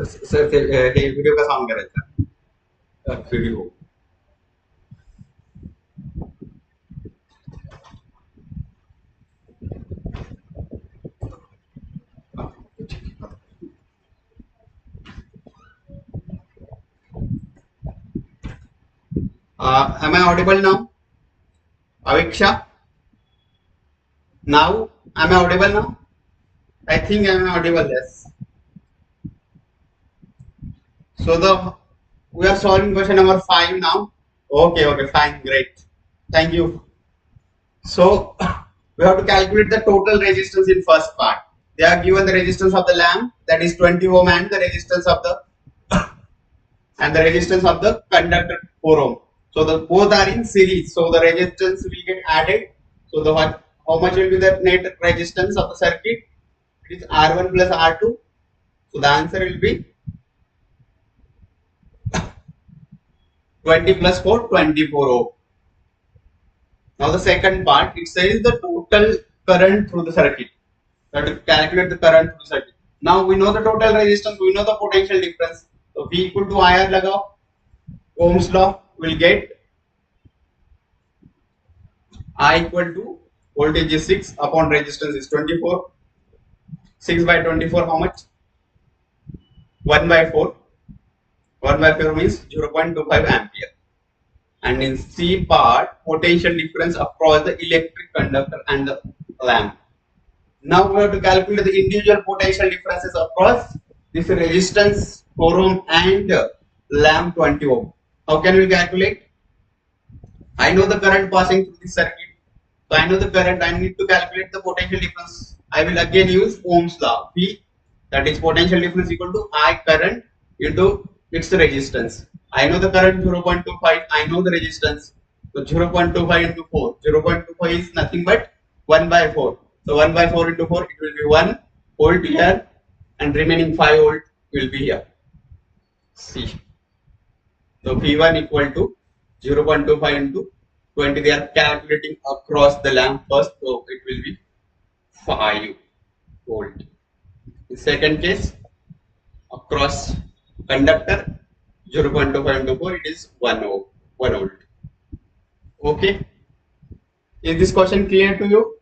Sir हे video कसा on करायचा video am I audible now? Aviksha, now am I audible now? I think I am audible. Yes. So we are solving question number 5 now. Okay, fine, great. Thank you. So we have to calculate the total resistance in first part. They are given the resistance of the lamp, that is 20 ohm, and the resistance of the conductor 4 ohm. So the both are in series. So the resistance will get added. So how much will be the net resistance of the circuit? It is R1 plus R2. So the answer will be 20 plus 4, 24 ohm. Now the second part, it says the total current through the circuit. We have to calculate the current through the circuit. Now we know the total resistance, we know the potential difference. So V equal to IR lagao. Ohm's law will get I equal to voltage is 6 upon resistance is 24. 6 by 24 how much? 1 by 4. 1 by 4 means 0.25 ampere. And in C part, potential difference across the electric conductor and the lamp. Now we have to calculate the individual potential differences across this resistance 4 ohm and lamp 20 ohm. How can we calculate? I know the current passing through this circuit. So I know the current, I need to calculate the potential difference. I will again use Ohm's law. P, that is potential difference equal to I current into its resistance. I know the current 0.25, I know the resistance. So 0.25 into 4. 0.25 is nothing but 1 by 4. So 1 by 4 into 4, it will be 1 volt here and remaining 5 volt will be here. C. So P1 equal to 0.25 into 20. They are calculating across the lamp first, so it will be 5 volt. In second case, across conductor 0.25 into 4, it is 1 volt. Okay. Is this question clear to you?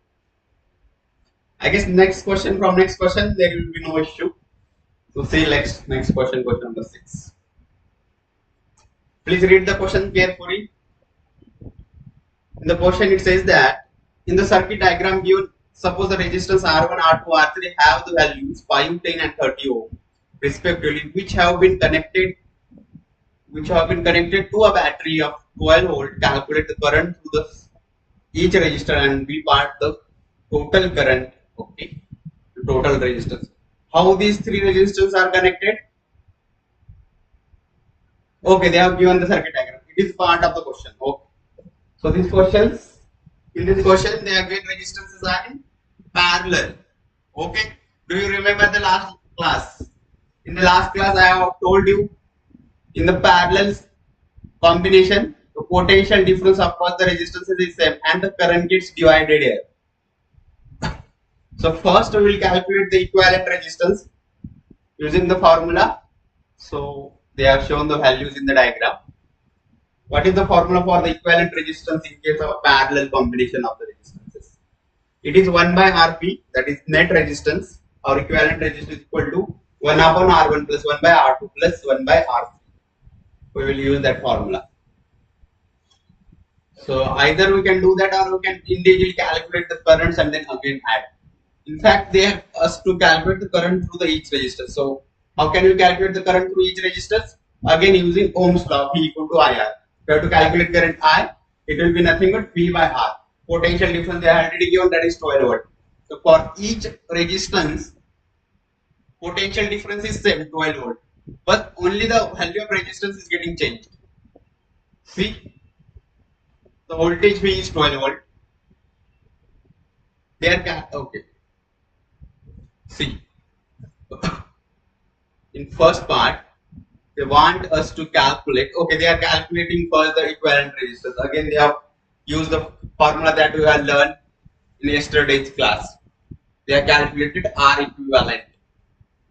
I guess next question there will be no issue. So see next question number 6. Please read the question carefully. In the question it says that in the circuit diagram given, suppose the resistance R1, R2, R3 have the values 5, 10 and 30 ohm respectively, which have been connected to a battery of 12 volt. Calculate the current through each resistor and be part the total current. Okay, total resistance. How these three resistors are connected? Okay, they have given the circuit diagram. It is part of the question. Okay. So in this question, they have given resistances are in parallel. Okay. Do you remember the last class? In the last class, I have told you in the parallel combination, the potential difference across the resistances is same and the current gets divided here. So first we will calculate the equivalent resistance using the formula. So they have shown the values in the diagram. What is the formula for the equivalent resistance in case of a parallel combination of the resistances? It is 1 by Rp, that is net resistance, or equivalent resistance is equal to 1 upon R1 plus 1 by R2 plus 1 by R3. We will use that formula. So either we can do that or we can individually calculate the currents and then again add. In fact, they have us to calculate the current through each resistor. So how can we calculate the current through each resistor? Again using Ohm's law, V equal to IR. We have to calculate current I, it will be nothing but V by R. Potential difference they are already given, that is 12 volt. So for each resistance, potential difference is same 12 volt, but only the value of resistance is getting changed. See, the voltage V is 12 volt. They are okay. See, in first part, they want us to calculate. Okay, they are calculating first the equivalent resistance. Again, they have used the formula that we have learned in yesterday's class. They are calculated R equivalent.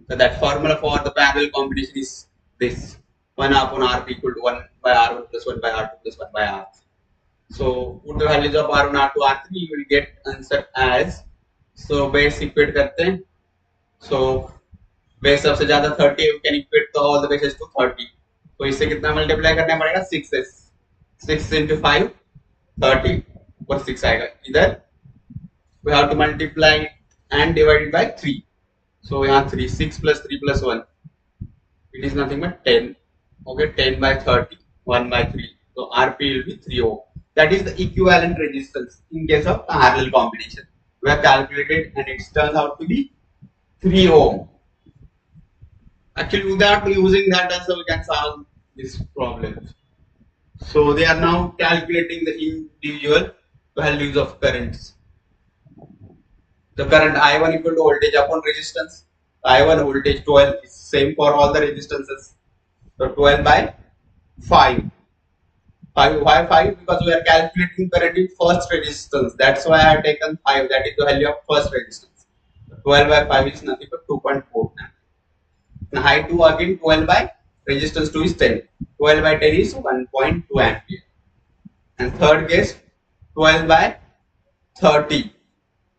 So that formula for the parallel combination is this: 1 upon R equal to 1 by R1 plus 1 by R2 plus 1 by R. So put the values of R1, R2, R3, you will get answer as, so base equate करते हैं. So base सबसे ज्यादा 30 है, you can equate the all the bases to 30. तो इससे कितना multiply करना पड़ेगा? 6s. 6 into 5 30 और 6 आएगा. इधर we have to multiply and divide it by 3. So यहाँ 3, 6 plus 3 plus 1, it is nothing but 10. Okay, 10 by 30, 1 by 3. So RP will be 3 ohm. That is the equivalent resistance in case of parallel combination. We have calculated and it turns out to be 3 ohm. Actually, without using that also we can solve this problem. So they are now calculating the individual values of currents. The current I1 equal to voltage upon resistance. I1 voltage 12 is same for all the resistances. So 12 by 5. Why 5? Because we are calculating current in first resistance. That's why I have taken 5. That is the value of first resistance. 12 by 5 is nothing but 2.4. Now height 2 again 12 by resistance 2 is 10. 12 by 10 is 1.2 ampere. And third case 12 by 30.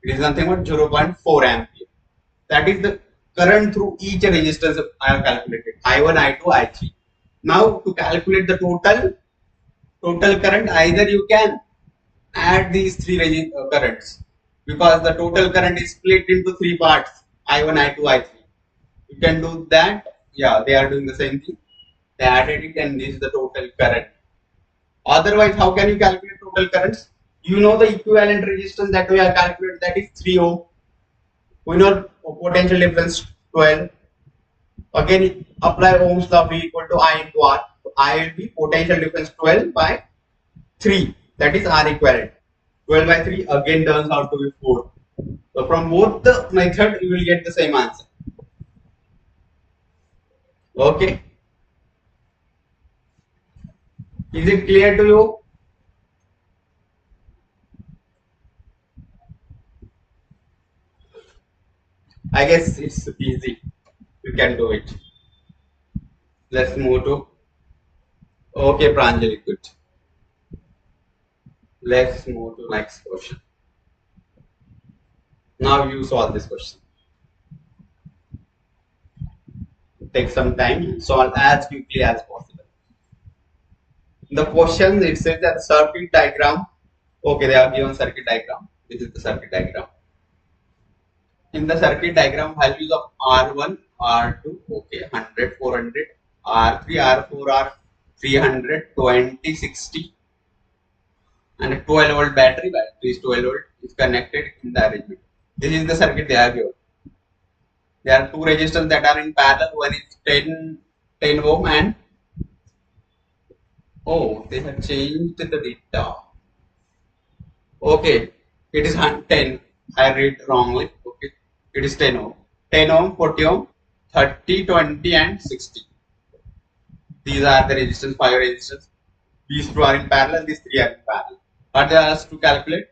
It is nothing but 0.4 ampere. That is the current through each resistance I have calculated. I1, I2, I3. Now to calculate the total current, either you can add these three currents, because the total current is split into three parts: I1, I2, I3. You can do that. Yeah, they are doing the same thing. They added it and this is the total current. Otherwise, how can you calculate total currents? You know the equivalent resistance that we have calculated, that is 3 ohm. We know potential difference 12. Again, apply Ohm's law, V equal to I into R. So I will be potential difference 12 by 3. That is R equivalent. 12 by 3 again turns out to be 4. So from both the method, you will get the same answer. Okay. Is it clear to you? I guess it's easy. You can do it. Let's move to. Okay, Pranjali, good. Let's move to next question. Now you solve this question. Take some time, solve as quickly as possible. The question, it says that circuit diagram. Okay, they have given circuit diagram. This is the circuit diagram. In the circuit diagram, values of R1, R2, okay, 100, 400, R3, R4 are 300, 20, 60, and a 12 volt battery is 12 volt is connected in the arrangement. This is the circuit they have given. There are two resistors that are in parallel. One is 10 ohm and oh, they have changed the data. Okay, it is 10. I read wrongly. Okay, it is 10 ohm. 10 ohm, 40 ohm, 30, 20, and 60. These are the resistors, 5 resistors. These two are in parallel, these three are in parallel. What they are asked to calculate?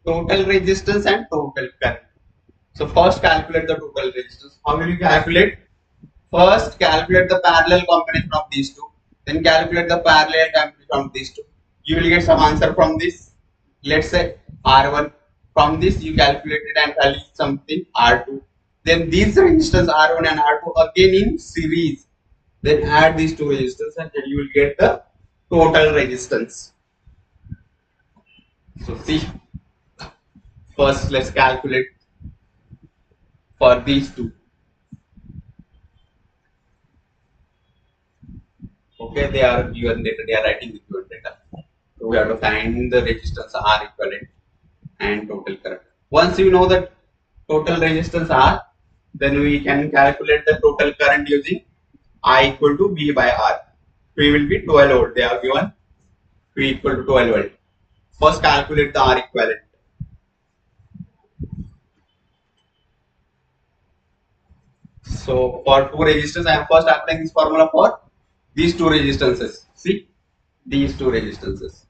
Total resistance and total current. So first calculate the total resistance. How will you calculate? First calculate the parallel combination of these two. Then calculate the parallel combination of these two. You will get some answer from this. Let's say R1. From this you calculated and value something R2. Then these resistors R1 and R2 again in series. Then add these two resistors and then you will get the total resistance. So see, first let's calculate for these two. Okay, they are given data, they are writing the given data. So we have to find the resistance R equivalent and total current. Once you know the total resistance R, then we can calculate the total current using I equal to V by R. P will be 12 volt. They are given P equal to 12 volt. First calculate the R equivalent. So for two resistors, I am first applying this formula for these two resistances. See, these two resistances.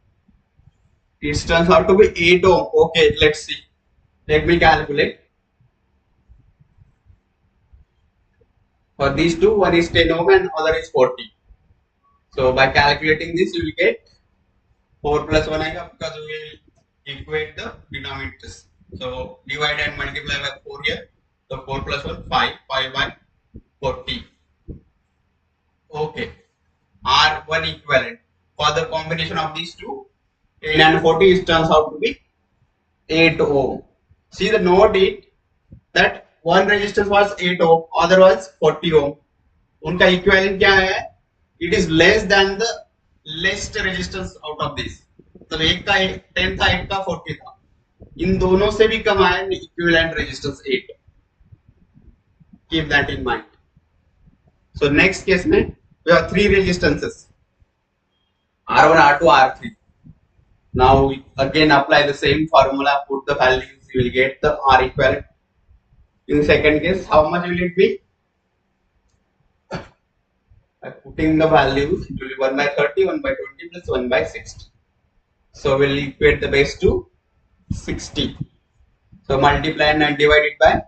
It turns out to be 8 ohm. Okay, let's see. Let me calculate. For these two, one is 10 ohm and other is 40. So by calculating this, you will get 4 plus 1 aega because we will equate the denominators. So divide and multiply by 4 here. So 4 plus 1, 5. 5 by 40. Okay. R1 equivalent. For the combination of these two, 10 and 40, it turns out to be 8 ohm. See the note it that one resistance was 8 ohm, other was 40 ohm. उनका equivalent क्या है? It is less than the least resistance out of this. तो एक का 10 था, एक का 40 था. इन दोनों से भी कम आया equivalent resistance 8. Keep that in mind. So next case में we have three resistances. R1, R2, R3. Now again apply the same formula, put the values, you will get the R equivalent. In second case, how much will it be? By putting the values, it will be 1 by 30, 1 by 20 plus 1 by 60. So we'll equate the base to 60. So multiply and divide it by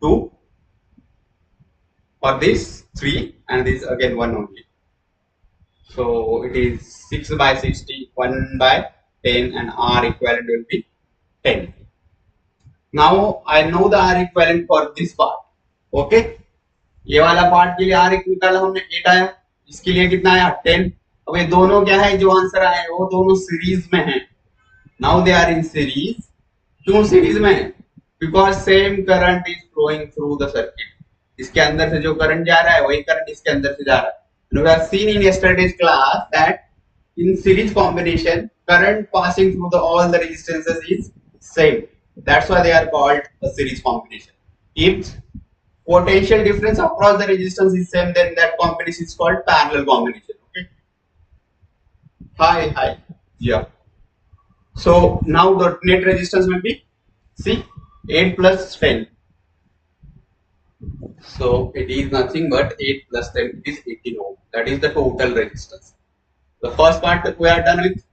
2. For this 3 and this again 1 only. So it is 6 by 60, 1 by 10 and R equivalent will be 10. Now I know the R equivalent for this part. Okay. ये वाला part के लिए R निकाला हमने 8 आया, इसके लिए कितना आया 10. अब ये दोनों क्या है, जो आंसर आए वो दोनों सीरीज में हैं. Now they are in series. क्यों सीरीज में है? Because same current is flowing through the circuit. इसके अंदर से जो करंट जा रहा है वही करंट इसके अंदर से जा रहा है. And we have seen in yesterday's class that in series combination, current passing through all the resistances is same. That's why they are called a series combination. If potential difference across the resistance is same, then that combination is called parallel combination. Okay. Hi. Yeah. So now the net resistance will be, see, 8 plus 10. So it is nothing but 8 plus 10 is 18 ohm. That is the total resistance. The first part that we are done with.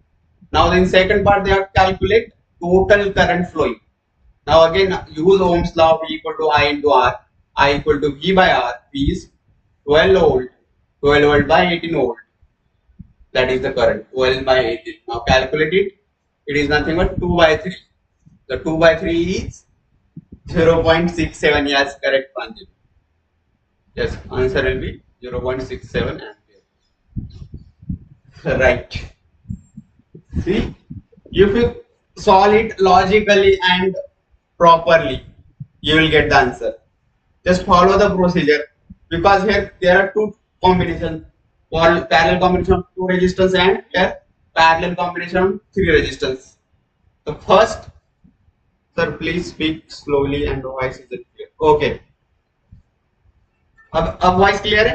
Now in second part they have calculate total current flowing. Now again use Ohm's law, V equal to I into R. I equal to V by R. V is 12 volt. 12 volt by 18 volt. That is the current. 12 by 18. Now calculate it. It is nothing but 2 by 3. The 2 by 3 is 0.67. Yes, correct, Pranjit. Yes, answer will be 0.67 ampere. Right. See, if you solve it logically and properly, you will get the answer. Just follow the procedure, because here there are two combinations, one parallel combination of two resistance and here parallel combination of three resistance. The first, sir, please speak slowly and voice is clear. Okay. अब voice clear है?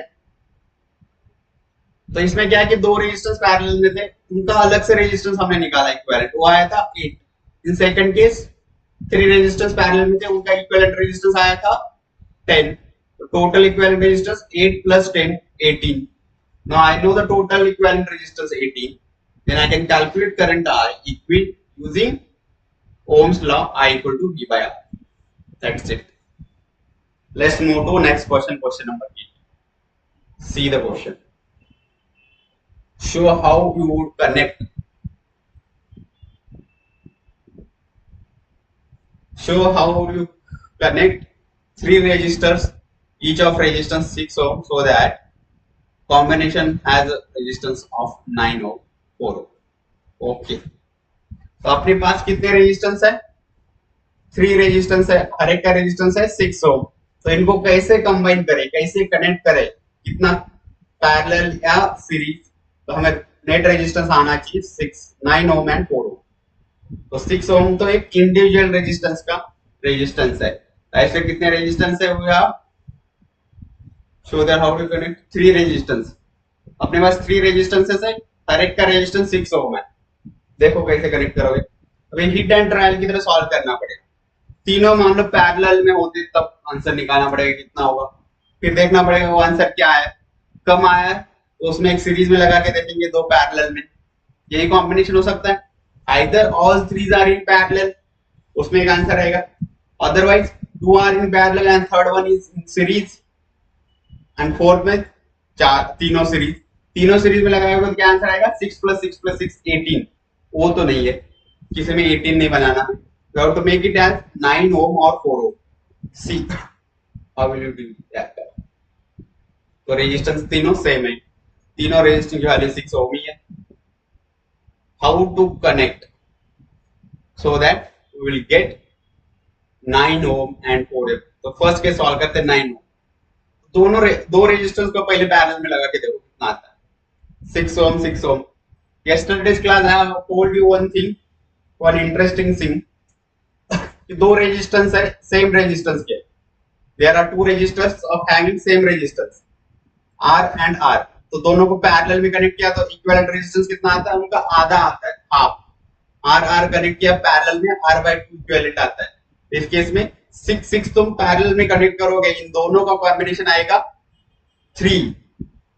तो इसमें क्या है कि दो resistance parallel में थे, उनका अलग से रेजिस्टेंस हमने निकाला इक्विवेलेंट, वो आया था 8. In second case three resistance parallel में थे, उनका इक्विवेलेंट रेजिस्टेंस आया था 10. तो total equivalent resistance 8 plus 10 18. Now I know the total equivalent resistance 18. Then I can calculate current I using Ohm's law, I equal to V by R. That's it. Let's move to next question, question number 8. See the question. Show how you would connect. Show how you connect three resistors, each of resistance 6 ohm, so that combination has a resistance of 9 ohm, 4 ohm. Okay. तो अपने पास कितने resistance है? 3 resistance है, हर एक का resistance है 6 ओम. तो इनको कैसे कंबाइन करें, कैसे कनेक्ट करें, कितना पैरेलल या सीरीज? तो हमें नेट रेजिस्टेंस आना चाहिए 9 ओम एंड 4 ओम. तो 6 ओम तो एक इंडिविजुअल रेजिस्टेंस का रेजिस्टेंस है. ऐसे कितने रेजिस्टेंस है? We have show that how to connect 3 resistance. अपने पास 3 रेजिस्टेंसेस है, हर एक का रेजिस्टेंस 6 ओम है. देखो कैसे कनेक्ट करोगे. अभी हिट एंड ट्रायल की तरह सॉल्व करना पड़ेगा. तीनों मान लो पैरेलल में होते तब आंसर निकालना पड़ेगा कितना होगा, फिर देखना पड़ेगा वो आंसर क्या है. कम आया तो उसमें एक सीरीज में लगा के देखेंगे दो पैरेलल में. यही कॉम्बिनेशन हो सकता है. Either all threes are in parallel, उसमें एक आंसर रहेगा. Otherwise 2 are in parallel and third one is in series. And fourth में चार तीनों सीरीज में लगाएगा तो क्या आंसर आएगा 6 + 6 + 6 18। वो तो नहीं है, किसी में 18 नहीं बनाना। You have to make it as 9 ohm और 4 ohm. See how will you do that? तो रेजिस्टेंस तीनों सेम है, तीनों रेजिस्टेंस की वैल्यू 6 ओम ही है। How to connect so that we will get 9 ohm and 4 ohm? तो फर्स्ट केस सॉल्व करते हैं 9 ओम। दो रेजिस्टेंस को पहले पैरेलल में लगा के देखो कितना आता है। 6 ओम 6 ओम। Yesterday's class I have told you one interesting thing कि दो रेजिस्टेंस है सेम रेजिस्टेंस के। There are two resistors of having same resistance R and R। तो दोनों को पैरेलल में कनेक्ट किया तो इक्विवेलेंट रेजिस्टेंस कितना आता है? उनका आधा आता है, हाफ। R कनेक्ट किया पैरेलल में, R/2 इक्विवेलेंट आता है। इस केस में 6 तुम पैरेलल में कनेक्ट करोगे, इन दोनों का कॉम्बिनेशन आएगा 3।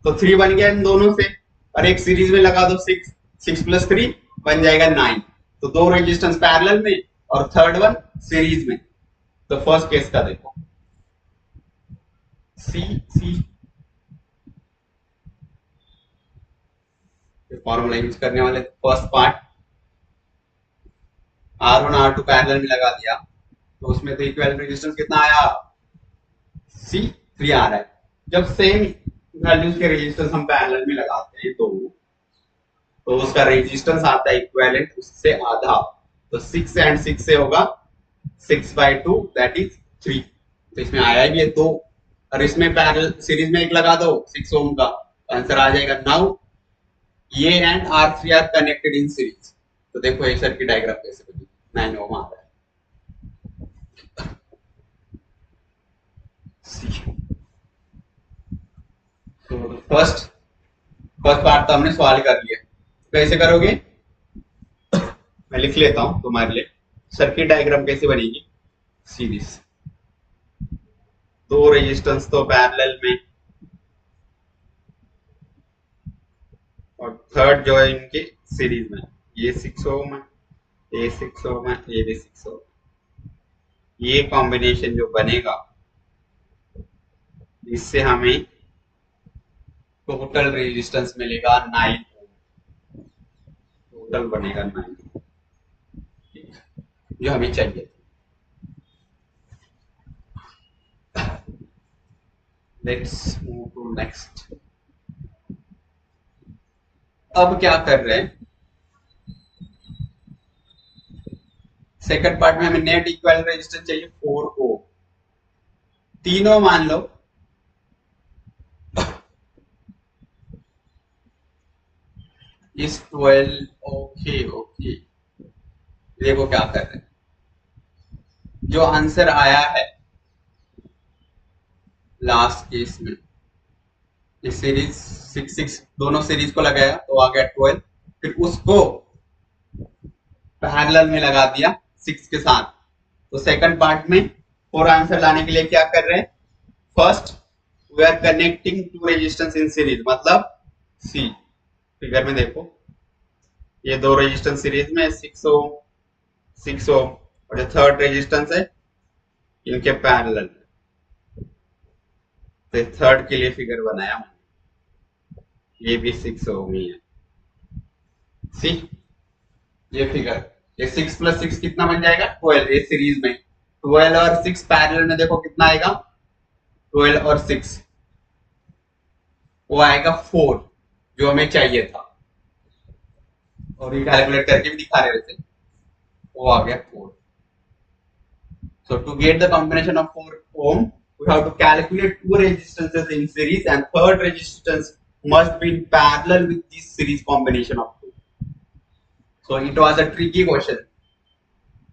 तो 3 बन गया इन दोनों से, और एक सीरीज में लगा दो 6 + 3 बन जाएगा 9। तो दो रेजिस्टेंस पैरेलल में और थर्ड वन सीरीज में। तो फर्स्ट केस का देखो, सी फॉर्मूला यूज करने वाले। First part R1 R2 parallel में लगा दिया तो उसमें तो इक्विवेलेंट रेजिस्टेंस कितना आया? C3 आ रहा है। जब सेम वैल्यूज के रेजिस्टेंस हम पैरेलल में लगाते हैं तो उसका रेजिस्टेंस आता है इक्विवेलेंट उससे आधा। तो 6 एंड 6 से होगा 6/2 दैट इज 3। तो इसमें आया भी है 2, और इसमें पैरेलल सीरीज में एक लगा दो 6 ओम का, आंसर आ जाएगा। नाउ ये and R3 are connected in series. तो देखो ये सर्किट डायग्राम कैसे बनी। 9 ओम आ रहा है। तो फर्स्ट पार्ट तो हमने सॉल्व कर लिया। कैसे करोगे? मैं लिख लेता हूं तुम्हारे लिए। सर्किट डायग्राम कैसे बनेगी? सीरीज, दो रेजिस्टेंस तो पैरेलल में, और थर्ड जो है इनके सीरीज में। ये 6 ओम है, ये 6 ओम है, ये भी 6 ओम। ये कॉम्बिनेशन जो बनेगा इससे हमें टोटल रेजिस्टेंस मिलेगा 9 ओम। टोटल बनेगा 9, जो हमें चाहिए। Let's move to next. अब क्या कर रहे हैं? सेकंड पार्ट में हमें नेट इक्विवेलेंट रेजिस्टेंस चाहिए 4 ओम। तीनों मान लो इस 12। ओके देखो क्या कर रहे हैं। जो आंसर आया है लास्ट केस में, इस सीरीज 6 दोनों सीरीज को लगाया तो आ गया 12, फिर उसको पैरेलल में लगा दिया 6 के साथ। तो सेकंड पार्ट में 4 आंसर लाने के लिए क्या कर रहे हैं? First we are connecting two resistance in series, मतलब सी फिगर में देखो ये दो रेजिस्टेंस सीरीज में 6 ओम और जो थर्ड रेजिस्टेंस है इनके पैरेलल। तो थर्ड के लिए फिगर बनाया मैंने, ये भी 6 ओम ही है। सी ये फिगर, ये 6 + 6 कितना बन जाएगा? 12। ये सीरीज में 12 और 6 पैरेलल में देखो कितना आएगा? 12 और 6 वो आएगा 4, जो हमें चाहिए था। और ये कैलकुलेट करके भी दिखा रहे वैसे, वो आ गया 4। So to get the combination of 4 ohm, we have to calculate two resistances in series, and third resistance must be in parallel with this series combination of two. So it was a tricky question.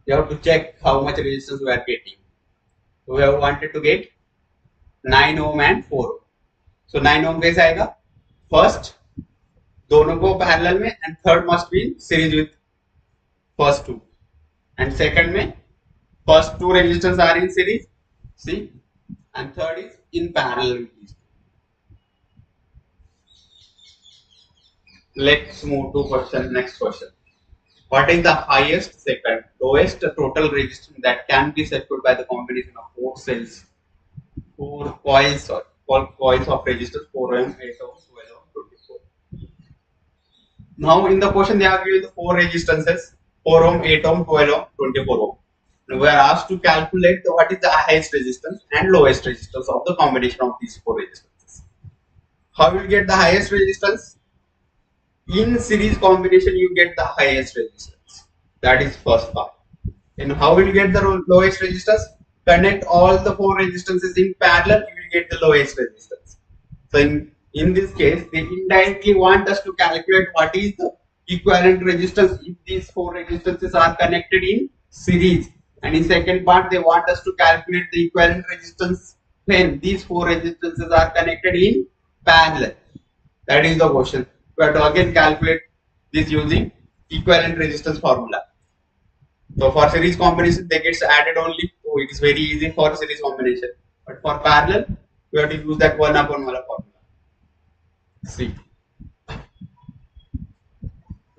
You have to check how much resistance we are getting. So we have wanted to get 9 ohm and 4 ohm. So 9 ohm कैसे आएगा? First दोनों को parallel में, and third must be in series with first two. And second में first two resistors are in series, see, and third is in parallel with these two. Let's move to next question. What is the highest second lowest total resistance that can be secured by the combination of four coils? coils of resistors 4 ohm, 8 ohm, 12 ohm, 24. Now in the question they have given the four resistances 4 ohm, 8 ohm, 12 ohm, 24 ohm. Now we are asked to calculate what is the highest resistance and lowest resistance of the combination of these four resistances. How will you get the highest resistance? In series combination you get the highest resistance. That is first part. And how will you get the lowest resistance? Connect all the four resistances in parallel, you will get the lowest resistance. So in this case, they indirectly want us to calculate what is the equivalent resistance if these four resistances are connected in series. And in second part, they want us to calculate the equivalent resistance when these four resistances are connected in parallel. That is the question. We have to again calculate this using equivalent resistance formula. So for series combination, they gets added only. So it is very easy for series combination. But for parallel, we have to use that 1/1 formula. See,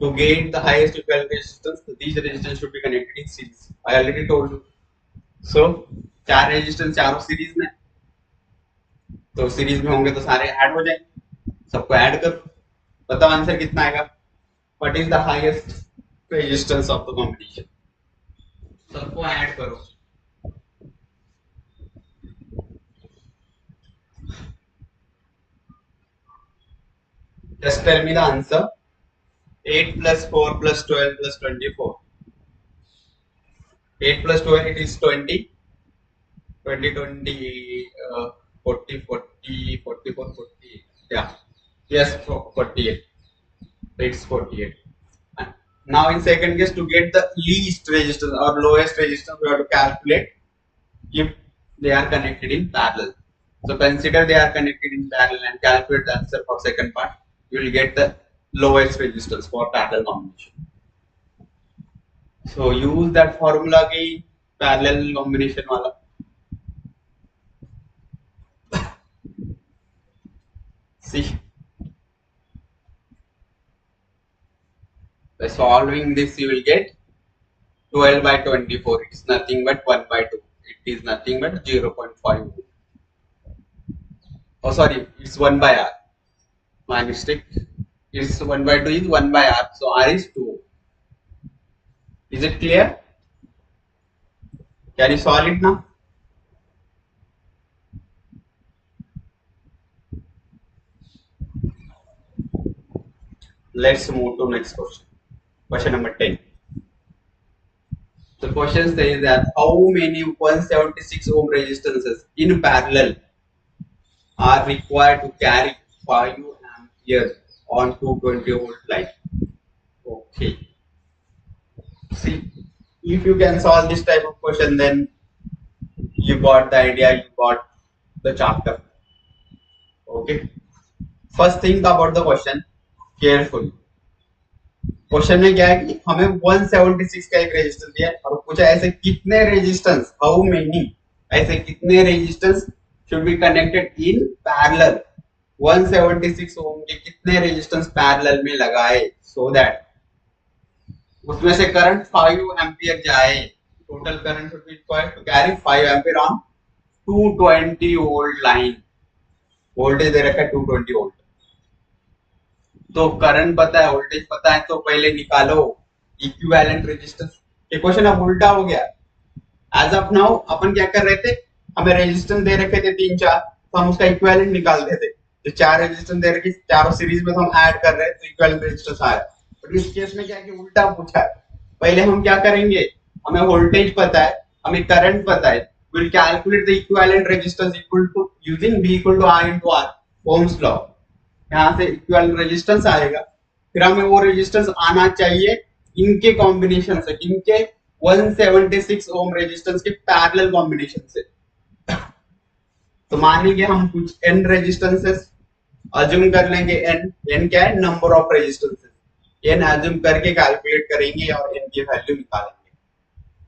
to gain the highest equivalent resistance, these resistance should be connected in series. I already told you. So चार resistance चारों series में, तो series में होंगे तो सारे add हो जाएंगे. सबको ऐड करो. बताओ आंसर कितना आएगा? What is the highest resistance of the combination? सबको ऐड करो. Just tell me the answer. 8 plus 4 plus 12 plus 24. 8 plus 12 it is 20. 20, 20, 40, 40, 44, 48. Yeah. Yes, 48. It's 48. And now in second case, to get the least resistance or lowest resistance, we have to calculate if they are connected in parallel. So consider they are connected in parallel and calculate the answer for second part. You will get the lowest resistance for parallel combination. So use that formula again, parallel combination wala. See, by solving this you will get 12 by 24. It is nothing but 1 by 2. It is nothing but 0.5. Oh sorry, it's 1 by r. My mistake. It's 1 by 2 is 1 by r. So r is 2. Is it clear? Can you solve it now? Let's move to next question. Question number 10. The question says that how many 176 ohm resistances in parallel are required to carry 5 amperes on 220 volt line? Okay. See, if you can solve this type of question, then you got the idea, you got the chapter. Okay. First think about the question carefully. Question में क्या है कि हमें 176 का एक resistance दिया है और पूछा ऐसे कितने रेजिस्टेंस, हाउ मेनी, ऐसे कितने resistance should be connected in parallel. 176 ओम के कितने रेजिस्टेंस पैरेलल में लगाए सो दैट उसमें से करंट 5 एम्पियर जाए. Total current should be required to carry 5 ampere on 220 volt line. Voltage दे रखा है 220 वोल्ट. तो करंट पता है, वोल्टेज पता है, तो पहले निकालो इक्विवेलेंट रेजिस्टेंस. ये क्वेश्चन अब उल्टा हो गया. एज ऑफ नाउ अपन क्या कर रहे थे, हमें रेजिस्टेंस दे रखे थे 3-4, तो हम उसका इक्विवेलेंट निकालते थे. तो 4 रेजिस्टेंस दे रखे, चारों सीरीज में तो हम ऐड कर रहे हैं, तो इक्विवेलेंट रेजिस्टेंस आया. बट इस केस में क्या कि उल्टा पूछा है. पहले हम क्या करेंगे, हमें वोल्टेज पता है, हमें करंट पता है, will calculate the equivalent resistance equal to using V equal to I into R, ohm's law. यहाँ से इक्विवेलेंट रेजिस्टेंस आएगा, फिर हमें वो रेजिस्टेंस आना चाहिए इनके कॉम्बिनेशन से, इनके 176 ओम रेजिस्टेंस के पैरेलल कॉम्बिनेशन से. तो मान लीजिए हम कुछ n रेजिस्टेंसेस अज्यूम कर लेंगे. n क्या है, number of resistances. n assume करके कैलकुलेट करेंगे और n की वैल्यू निकालेंगे.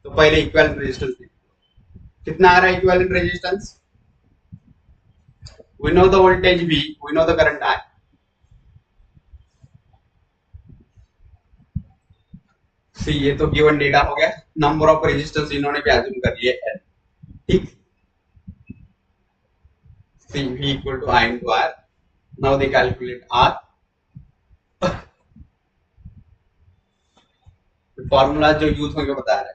तो पहले इक्विवेलेंट रेजिस्टेंस कितना आ रहा है. Equivalent resistance, we know the voltage V, we know the current I. सी ये तो गिवन डेटा हो गया. नंबर ऑफ रेजिस्टेंस इन्होंने भी अज्यूम कर लिए n. ठीक. C V equal to I into R. Now they calculate R. Formula जो यूज होंगे बता रहा है,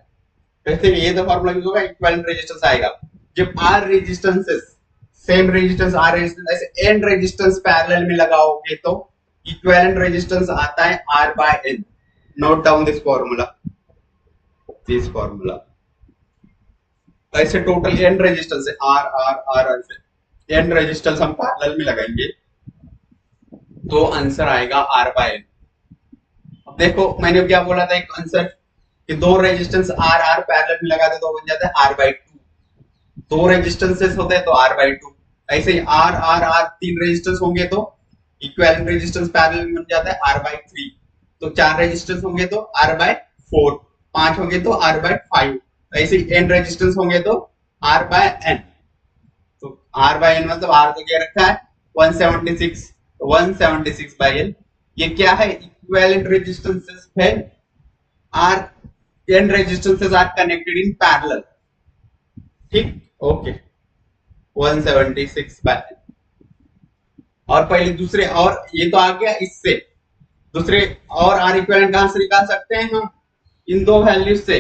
वैसे ये तो फॉर्मूला यूज होगा, इक्विवेलेंट रेजिस्टेंस आएगा जब R resistances same resistance R resistance ऐसे एन रेजिस्टेंस पैरेलल में लगाओगे तो इक्विवेलेंट रेजिस्टेंस आता है R by N. Note down this formula. ऐसे टोटल एन रेजिस्टेंस है आर आर आर ऐसे एन रेजिस्टेंस हम पैरेलल में लगाएंगे तो आंसर आएगा आर बाय एन. अब देखो मैंने क्या बोला था एक आंसर कि दो रेजिस्टेंस आर आर पैरेलल में लगा दे तो बन जाता है आर बाई टू. दो रेजिस्टेंसेस होते हैं तो आर बाई टू. ऐसे ही आर आर आर तीन रेजिस्टेंस होंगे तो इक्विवेलेंट रेजिस्टेंस पैरेलल में बन जाता है आर बाई थ्री. तो चार रेजिस्टेंस होंगे तो आर बाय फोर. पांच होंगे तो आर बाय फाइव. ऐसे ही एन रेजिस्टेंस होंगे तो आर बाय एन. तो आर बाय एन मतलब आर तो क्या रखा है 176. 176 बाय एन. ये क्या है इक्विवेलेंट रेजिस्टेंसेस है. R n resistances are connected in parallel. ठीक ओके 176 बाय. और पहले दूसरे और ये तो आ गया इससे दूसरे और आर इक्विवेलेंट कहां से निकाल सकते हैं हम इन दो वैल्यूज से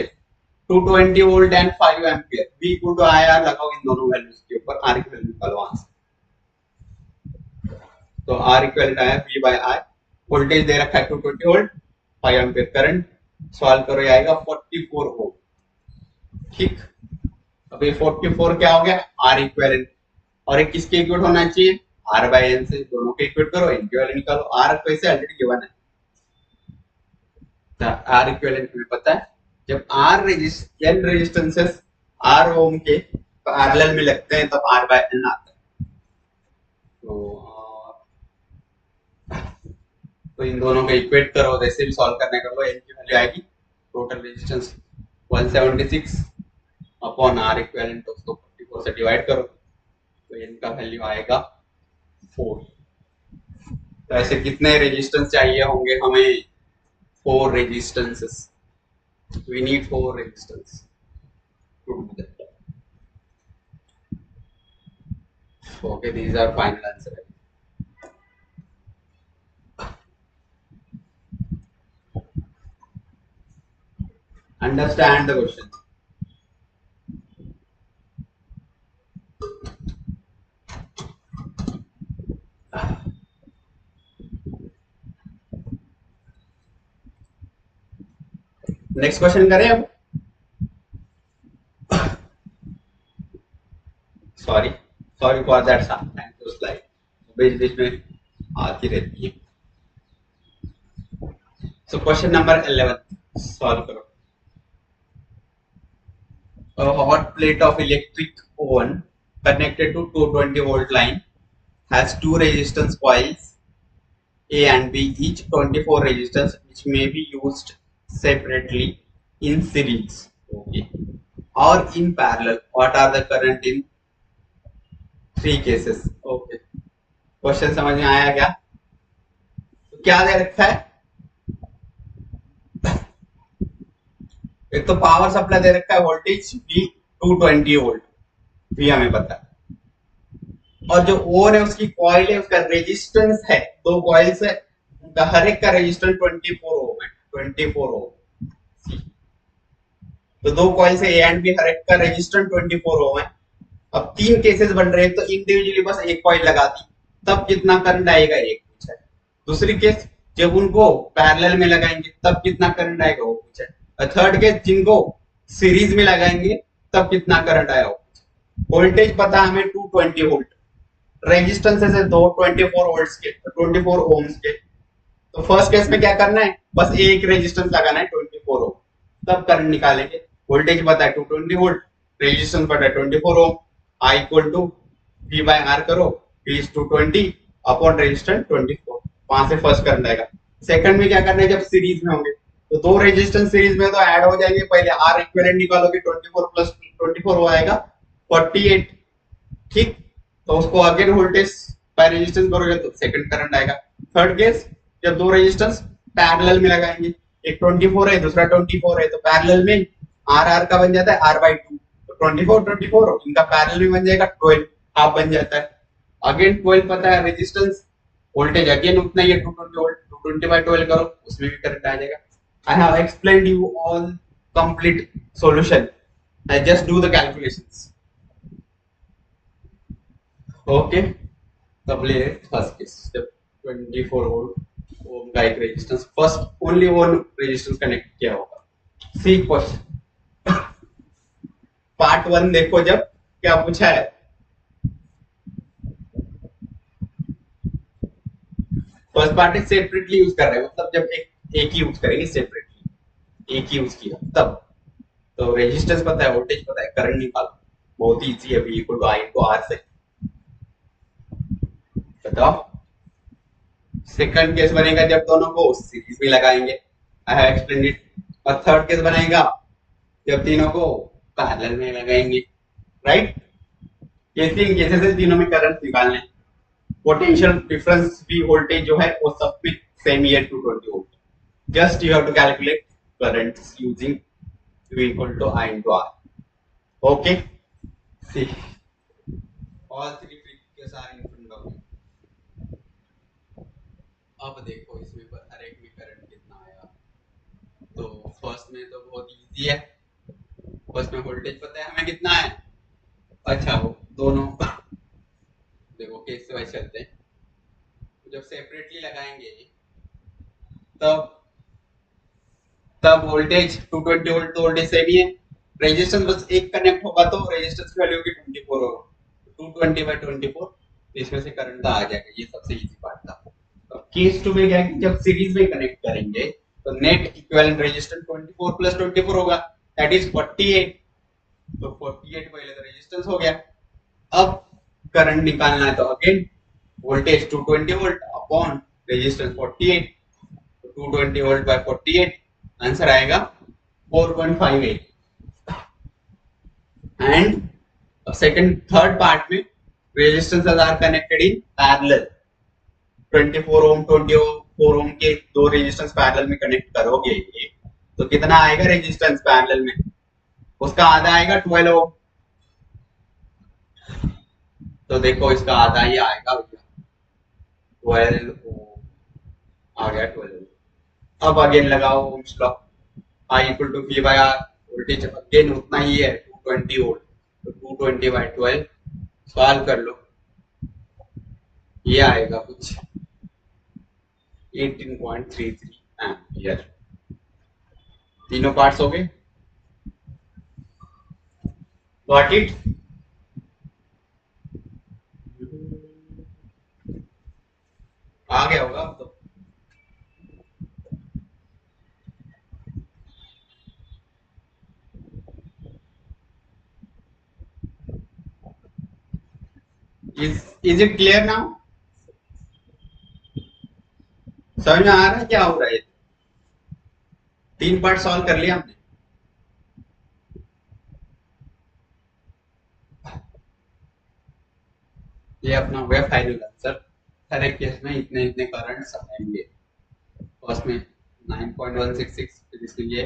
220 volt and 5 ampere. V equal to I R लगाओ इन दोनों वैल्यूज के ऊपर आर इक्विवेलेंट निकालो वहां से. तो आर इक्विवेलेंट आया V बाय I. वोल्टेज दे रखा है 220 वोल्ट 5 एम्पियर करंट. सॉल्व करो ये आएगा 44 ओम. ठीक. अब ये 44 क्या हो गया आर इक्विवेलेंट. और एक किसके इक्विवेलेंट होना चाहिए आर बाय एन से. दोनों के इक्विवेलेंट करो इक्विवेलेंट निकालो. आर कैसे ऑलरेडी गिवन है. आर इक्विवेलेंट में पता है जब आर एन रेजिस्टेंसेस आर ओम के पैरेलल में लगते हैं तब आर बाय एन आता है. तो इन दोनों को इक्वेट करो वैसे भी सॉल्व करने का लो. एन की वैल्यू आएगी total resistance 176 upon R equivalent. उसको 44 से डिवाइड करो तो एन का वैल्यू आएगा 4. तो ऐसे कितने रेजिस्टेंस चाहिए होंगे हमें 4 resistances. We need 4 resistance to do that. Okay these are final answer. Understand the question. Next question करें अब. सॉरी फॉर दैट स्लाइड बीच बीच में आती रहती है. सो क्वेश्चन नंबर 11 सॉल्व करो. A hot plate of electric oven connected to 220 volt line has two resistance coils A and B, each 24 resistance, which may be used separately in series, okay, or in parallel. What are the current in three cases? Okay. Question समझ में आया क्या. तो क्या दे रखा है. एक तो पावर सप्लाई दे रखा है वोल्टेज V 220 वोल्ट. V हमें पता है. और जो ओवन है उसकी कॉइल है उसका रेजिस्टेंस है. दो कॉइल्स है उनका हर एक का रेजिस्टेंस 24 ओम है. 24 ओम. तो दो कॉइल से ए एंड बी हर एक का रेजिस्टेंस 24 ओम है. अब तीन केसेस बन रहे हैं तो इंडिविजुअली बस एक कॉइल लगा दी तब कितना करंट आएगा एक पूछा है. दूसरी केस जब उनको पैरेलल में लगाएंगे तब कितना करंट आएगा वो पूछा है. थर्ड केस जिनको सीरीज में लगाएंगे तब कितना करंट आएगा. वोल्टेज पता है हमें 220 वोल्ट. रेजिस्टेंस है दो 24 वोल्ट्स के 24 ओम्स के. तो फर्स्ट केस में क्या करना है बस एक रेजिस्टेंस लगाना है 24 ओम तब करंट निकालेंगे. वोल्टेज पता है 220 वोल्ट. रेजिस्टेंस पता है 24 ohm. I equal to V by R करो. V is 220 upon resistance 24. वहां से फर्स्ट करंट आएगा. सेकंड में क्या करना है जब सीरीज में होंगे तो दो रेजिस्टेंस सीरीज में तो ऐड हो जाएंगे. पहले R इक्विवेलेंट निकालोगे 24 प्लस 24 वो आएगा 48. ठीक. तो उसको अगेन वोल्टेज बाय रेजिस्टेंस करोगे तो सेकंड करंट आएगा. थर्ड केस जब दो रेजिस्टेंस पैरेलल में लगाएंगे एक 24 है दूसरा 24 है तो पैरेलल में आर आर का बन जाता है R/2. तो 24 24 इनका पैरेलल में बन जाएगा 12 हाफ बन जाता है. अगेन 12 पता है रेजिस्टेंस, वोल्टेज अगेन उतना ही है 220 वोल्ट, 220 by 12 करो उसमें भी करंट आ जाएगा. I have explained you all complete solution. I just do the calculations. Okay. तब ले फर्स्ट केस जब 24 वोल्ट ओम का एक resistance first only one resistance connect किया होगा. सी क्वेश्चन पार्ट 1 देखो जब क्या पूछा है. फर्स्ट पार्ट है सेपरेटली यूज कर रहे हैं, मतलब जब एक ही यूज करेंगे सेपरेटली, एक ही यूज किया तब. तो रेजिस्टेंस पता है, वोल्टेज पता है, करंट निकालो, बहुत ही इजी है. V equal to I into R से बताओ. सेकंड केस बनेगा जब दोनों को सीरीज में लगाएंगे, आई हैव एक्सप्लेन्ड इट. और थर्ड केस बनेगा जब तीनों को पैरेलल में लगाएंगे, राइट. ये तीन केसेस है, तीनों में करंट निकालने. पोटेंशियल डिफरेंस भी वोल्टेज जो है वो सब में सेम ही है 220 volt. Just you have to calculate currents using V equal to I into R. Okay, see all three case are in front of you. अब देखो इसमें हर एक में करंट कितना आया. तो फर्स्ट में तो बहुत इजी है, फर्स्ट में वोल्टेज पता है हमें कितना है. अच्छा वो दोनों देखो केस से वाइज चलते हैं. जब सेपरेटली लगाएंगे तब तब वोल्टेज 220 वोल्ट, तो वोल्टेज सेम ही है. रेजिस्टेंस बस एक कनेक्ट होगा तो रेजिस्टेंस की वैल्यू होगी 24 होगा, 220 by 24. इसमें से करंट आ जाएगा. ये सबसे इजी पार्ट था. केस 2 में क्या है कि जब सीरीज में कनेक्ट करेंगे तो नेट इक्विवेलेंट रेजिस्टेंस 24 प्लस 24 होगा, दैट इज 48. तो 48 पहले तो रेजिस्टेंस हो गया. अब करंट निकालना है तो again voltage 220 volt upon resistance 48, तो 220 वोल्ट बाय 48 आंसर आएगा 4.58. एंड सेकंड थर्ड पार्ट में resistances are connected in parallel. 24 ohm 24 ohm के दो रेजिस्टेंस पैरेलल में कनेक्ट करोगे तो कितना आएगा रेजिस्टेंस पैरेलल में, उसका आधा आएगा 12 ओम. तो देखो इसका आधा ही आएगा 12 ओम आ गया 12 ओम. अब अगेन लगाओ ohm's law. I equal to V by R, voltage again उतना ही है 220 वोल्ट, तो 220 by 12 सॉल्व कर लो. ये आएगा कुछ 18.33 एम्पियर. तीनों पार्ट्स हो गए. Got it. आ गया होगा अब तो. is it clear now? समझ में आ रहा है क्या हो रहा है. तीन पार्ट सॉल्व कर लिया हमने. ये अपना हो गया फाइनल आंसर. हर एक केस में इतने इतने करंट्स आएंगे. फर्स्ट में 9.166, फिर इसमें ये,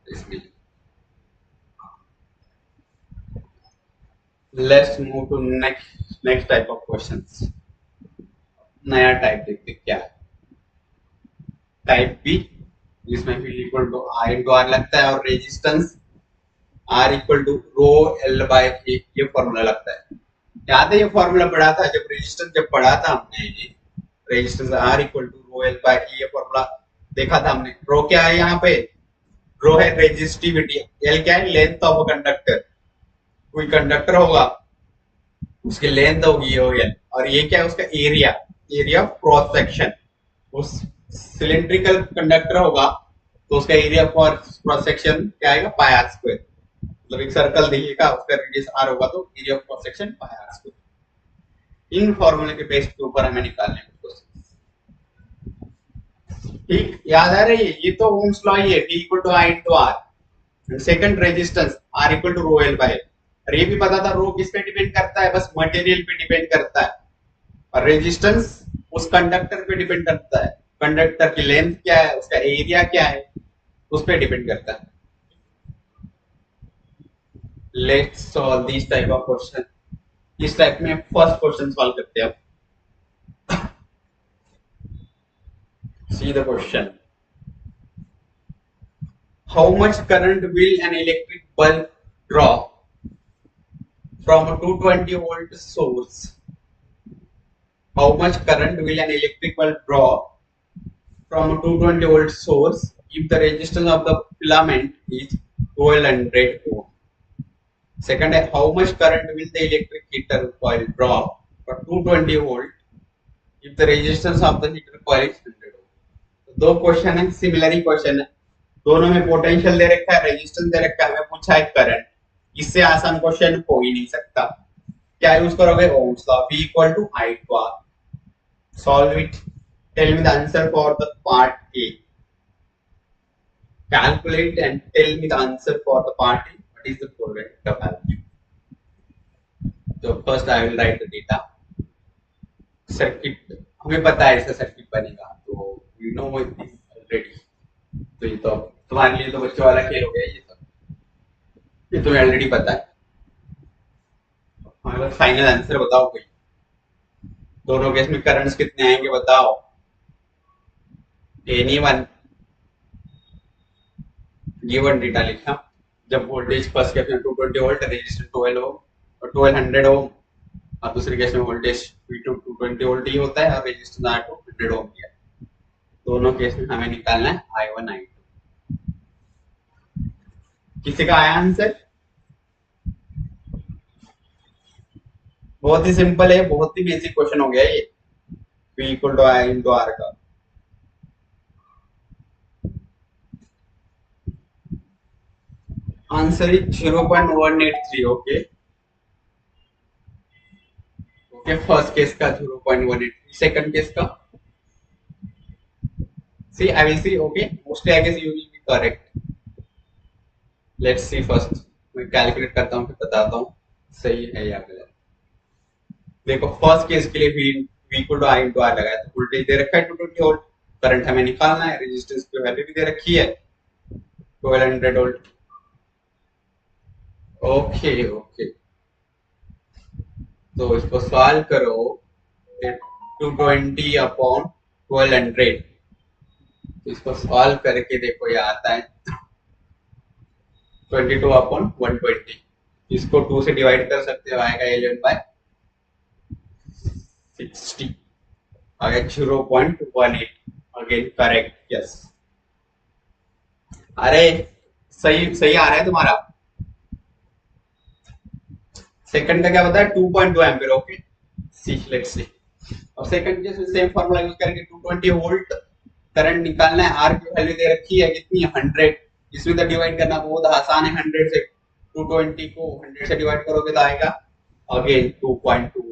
इसमें. Let's move to next type of questions. नया टाइप देखते क्या है. टाइप बी, जिसमें V equal to I into R लगता है और resistance R equal to rho L by A, ये फॉर्मूला लगता है. याद है ये फॉर्मूला पढ़ा था जब रेजिस्टेंस जब पढ़ा था हमने. ये resistance R equal to rho L by A, ये फॉर्मूला देखा था हमने. रो क्या है यहाँ पे, रो है रेजिस्टिविटी, L क्या है लेंथ ऑफ अ कंडक्टर. कोई कंडक्टर होगा उसकी लेंथ होगी L, और ये क्या है उसका area, area of cross section. उस सिलिंड्रिकल कंडक्टर होगा तो उसका एरिया फॉर क्रॉस सेक्शन क्या आएगा, पाई आर स्क्वायर. मतलब एक सर्कल देखिएगा, उसका रेडियस r होगा तो area of cross section pi R square. इन फॉर्मूले के बेस के ऊपर हमें निकालने हैं क्वेश्चन. ठीक याद आ रही है. ये तो ओम्स लॉ ही है, V equal to I into R. Second resistance R equal to rho L by. और ये भी पता था रो किस पे डिपेंड करता है, बस मटेरियल पे डिपेंड करता है. और रेजिस्टेंस उस कंडक्टर पे डिपेंड करता है, कंडक्टर की लेंथ क्या है, उसका एरिया क्या है, उस पे डिपेंड करता है. Let's solve this type of question. इस टाइप में फर्स्ट क्वेश्चन सॉल्व करते हैं। See the question, how much current will an electric bulb draw from a 220 volt source? How much current will an electric bulb draw from a 220 volt source if the resistance of the filament is 1200 ohm? Second, how much current will the electric heater coil draw for 220 volt if the resistance of the heater coil is 100 ohm? दो question है, similar ही question है, दोनों में potential दे रखा है, resistance दे रखा है, हमें पूछा है करंट। इससे आसान क्वेश्चन हो ही नहीं सकता। क्या यूज करोगे? Ohm's law, V equal to I to R। Solve it. Tell me the answer for the part A. Calculate and tell me the answer for the part A. What is the correct value? So first I will write the data. Circuit हमें पता है इसका circuit बनेगा, तो we know it is already. तो ये तो तुम्हारे लिए तो बच्चों वाला खेल हो गया, ये तुम्हें ऑलरेडी पता है। हमारे फाइनल आंसर बताओ कोई, दोनों केस में करंट्स कितने आएंगे बताओ। एनीवन गिवन डेटा लिखा, जब वोल्टेज फर्स्ट केस में 220 वोल्ट, रेजिस्टेंस 12 ओम और 1200 ओम, और दूसरे केस में वोल्टेज V2 220 वोल्ट ही होता है और रेजिस्टेंस R2 100 ओम है। दोनों केस में हमें निकालना है I1 I2। किसी का आया आंसर? बहुत ही सिंपल है, बहुत ही बेसिक क्वेश्चन हो गया ये, V equal to I into R का। Answer is 0.183। Okay okay, first case का 0.183, सेकंड केस का see I will see. Okay, mostly I guess you will be correct. Let's see first, मैं calculate करता हूँ फिर बताता हूँ सही है या गलत। देखो फर्स्ट केस के लिए V equal to I into R लगाया, तो वोल्टेज दे रखा है 220 वोल्ट, करंट हमें निकालना है, रेजिस्टेंस की वैल्यू भी दे रखी है 1200 वोल्ट। ओके ओके, तो इसको सॉल्व करो, 220 अपॉन 1200, इसको सॉल्व करके देखो ये आता है 22 अपॉन 120, इसको 2 से डिवाइड कर सकते हो, आएगा 11/60, आएगा 0.18। Again correct, yes. अरे सही सही आ रहा है तुम्हारा। सेकंड का क्या बताया? 2.2 ampere. Okay see, let's see. और सेकंड के सेम फार्मूला यूज करके 220 वोल्ट करंट निकालना है, आर की वैल्यू दे रखी है कितनी? 100। इसमें तो डिवाइड करना बहुत आसान है, 100 से 220 को 100 से डिवाइड करोगे तो आएगा अगेन 2.2।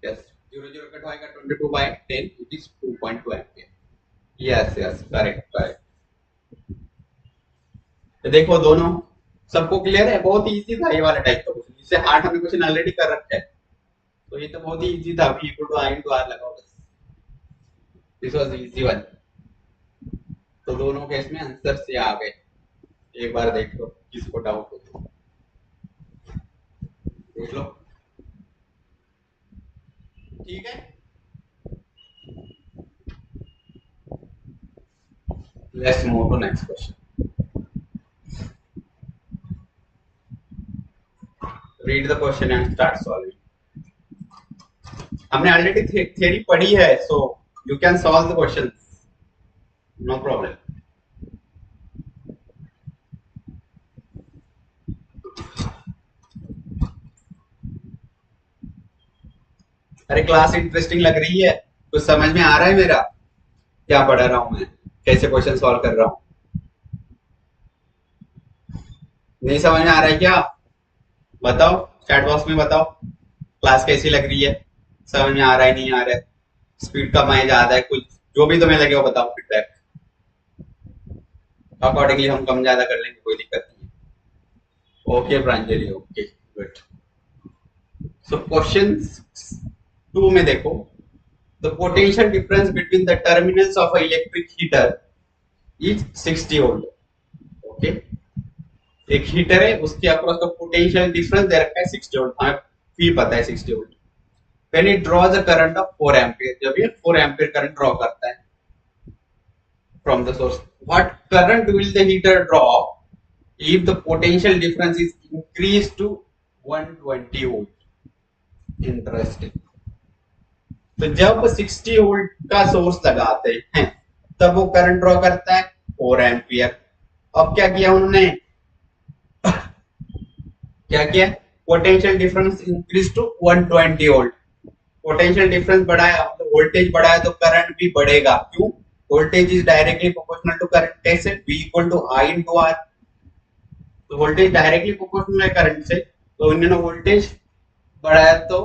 यस, 0 0 कट होएगा, 22/10, it is 2.2 ampere. Yes yes, correct correct. तो देखो दोनों सबको क्लियर है, बहुत ही इजी था ये वाला टाइप का क्वेश्चन, इससे हार्ड हमने क्वेश्चन ऑलरेडी कर रखा है, तो ये तो बहुत ही इजी था। V equal to I into R लगाओ बस, दिस वाज इजी वन। तो दोनों केस में आंसर से आ गए, एक बार देख लो, किसको डाउट हो तो देख लो, ठीक है। Let's move to next question. Read the question and start solving. हमने ऑलरेडी थ्योरी पढ़ी है, so you can solve the question, no problem. अरे क्लास इंटरेस्टिंग लग रही है? कुछ समझ में आ रहा है मेरा क्या पढ़ा रहा हूं मैं, कैसे क्वेश्चन सॉल्व कर रहा हूं? नहीं समझ में आ रहा है क्या? बताओ, चैट बॉक्स में बताओ क्लास कैसी लग रही है, समझ में आ रहा है नहीं आ रहा है, स्पीड कम है ज्यादा है, कुछ जो भी तुम्हें लगे वो बताओ, फीडबैक अकॉर्डिंगली हम कम ज्यादा कर लेंगे, कोई दिक्कत नहीं है। Okay Pranjali, okay good. So question 2 में देखो, the potential difference between the terminals of a electric heater is 60 volt. Okay, एक हीटर है, उसके अक्रॉस का पोटेंशियल डिफरेंस दे रखा है 60 वोल्ट। हमें V पता है 60 volt. When it draws a current of 4 ampere, जब ये 4 एम्पियर करंट ड्रॉ करता है from the source, what current will the heater draw if the potential difference is increased to 120 volt? Interesting. तो जब 60 volt का source लगाते हैं तब वो करंट ड्रॉ करता है 4 एम्पियर। अब क्या किया उन्होंने, क्या किया, potential difference increase to 120 volt. Potential difference बढ़ाया तो वोल्टेज बढ़ाया तो करंट भी बढ़ेगा। क्यों? Voltage is directly proportional to current. कैसे? V equal to I into R। तो वोल्टेज डायरेक्टली प्रोपोर्शनल है करंट से, तो इन्होंने वोल्टेज बढ़ाया तो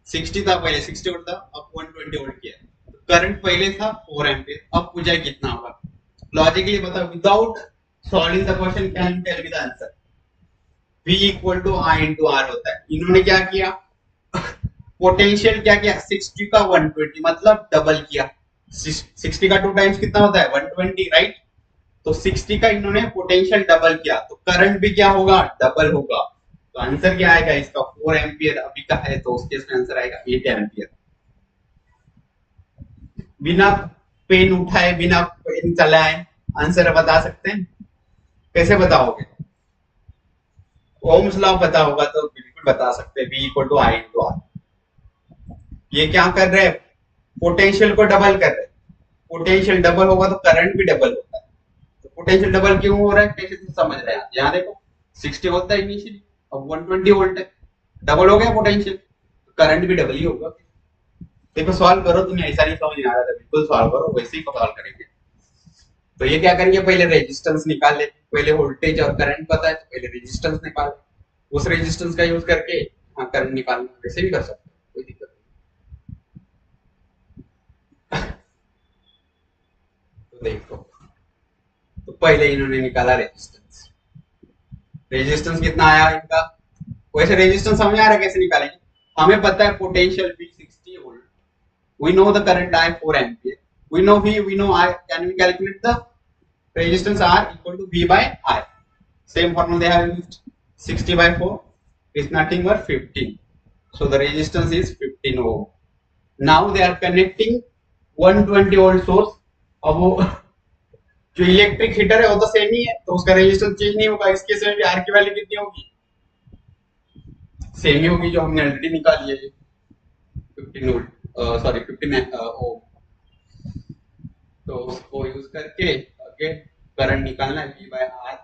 60 था पहले, 60 वोल्ट था, अब 120 वोल्ट किया। तो करंट पहले था 4 एम्पियर, अब पूछा कितना होगा। लॉजिकली बताओ, without solving the question can you tell me the answer. V equal to I into R होता है। इन्होंने क्या किया, पोटेंशियल क्या किया, 60 का 120 मतलब डबल किया। 60 का 2 टाइम्स कितना होता है, 120, राइट। तो 60 का इन्होंने पोटेंशियल डबल किया तो करंट भी क्या होगा, डबल होगा। तो आंसर क्या आएगा इसका, 4 एम्पियर अभी का है तो उसके इसमें आंसर आएगा 8 एम्पियर। बिना पेन उठाए, बिना पेन चलाए आंसर बता सकते हैं? कैसे बताओगे? ओम्स लॉ पता होगा तो बिल्कुल बता सकते हैं। V equal to I into R. ये क्या कर रहे हैं, पोटेंशियल को डबल कर रहे हैं। पोटेंशियल डबल होगा तो करंट भी डबल होता है। तो पोटेंशियल डबल क्यों हो रहा है, कैसे से समझ रहे हैं? यहाँ देखो 60 होता है इनिशियली, अब 120 वोल्ट है, डबल हो गया पोटेंशियल, तो करंट भी डबल ही होगा। देखो सॉल्व करो, तुम्हें ऐसा नहीं समझ आ रहा था, बिल्कुल सॉल्व करो, वैसे ही सॉल्व करेंगे। तो ये क्या करेंगे, पहले रेजिस्टेंस निकाल लेते, पहले वोल्टेज और करंट पता है तो पहले रेजिस्टेंस निकाल, उस रेजिस्टेंस का यूज करके हाँ करंट निकालना, वैसे भी कर सकते हैं, कोई दिक्कत नहीं। तो देखो, तो पहले इन्होंने निकाला रेजिस्टेंस, रेजिस्टेंस कितना आया इनका, वैसे रेजिस्टेंस हमें आ रहा है, कैसे निकालेंगे, हमें पता है potential V 60 volt, we know the current I 4 ampere, we know V, we know I, can we calculate the resistance R equal to V by I, same formula they have used, 60 by 4 is nothing but 15, so the resistance is 15 ohm. Now they are connecting 120 volt source, अब वो जो electric heater है वो तो same ही है तो उसका रेजिस्टेंस चेंज नहीं होगा, इस केस में भी R की वैल्यू कितनी होगी, सेम ही होगी जो हमने ऑलरेडी निकाली है 15 वोल्ट, सॉरी 15 ओम। तो उसको यूज करके आगे करंट निकालना है V by R।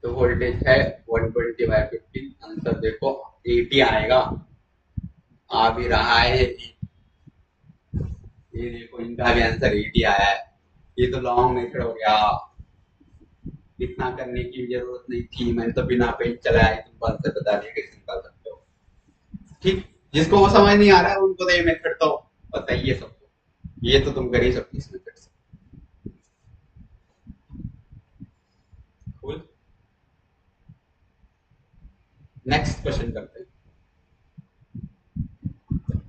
तो वोल्टेज है 120 by 15, आंसर देखो 80 आएगा, आ भी रहा है। ये देखो इनका भी आंसर 80 आया है। ये तो लॉन्ग मेथड हो गया, इतना करने की जरूरत नहीं थी, मैंने तो बिना पेन चलाया तुमको आंसर बता दिया कैसे निकाल सकते हो। ठीक, जिसको वो समझ नहीं आ रहा है उनको तो ये मेथड तो पता ही है सबको, ये तो तुम कर ही सकते इस मेथड से। नेक्स्ट क्वेश्चन करते हैं,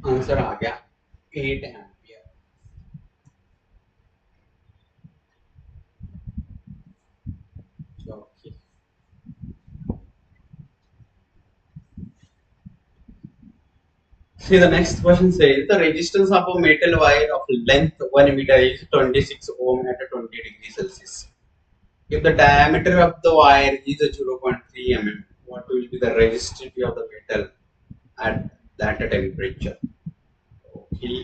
आंसर आ गया 8 ampere. See, the next question says the resistance of a metal wire of length 1 meter is 26 ohm at 20 degrees Celsius. If the diameter of the wire is 0.3 mm, what will be the resistivity of the metal at that temperature? Okay.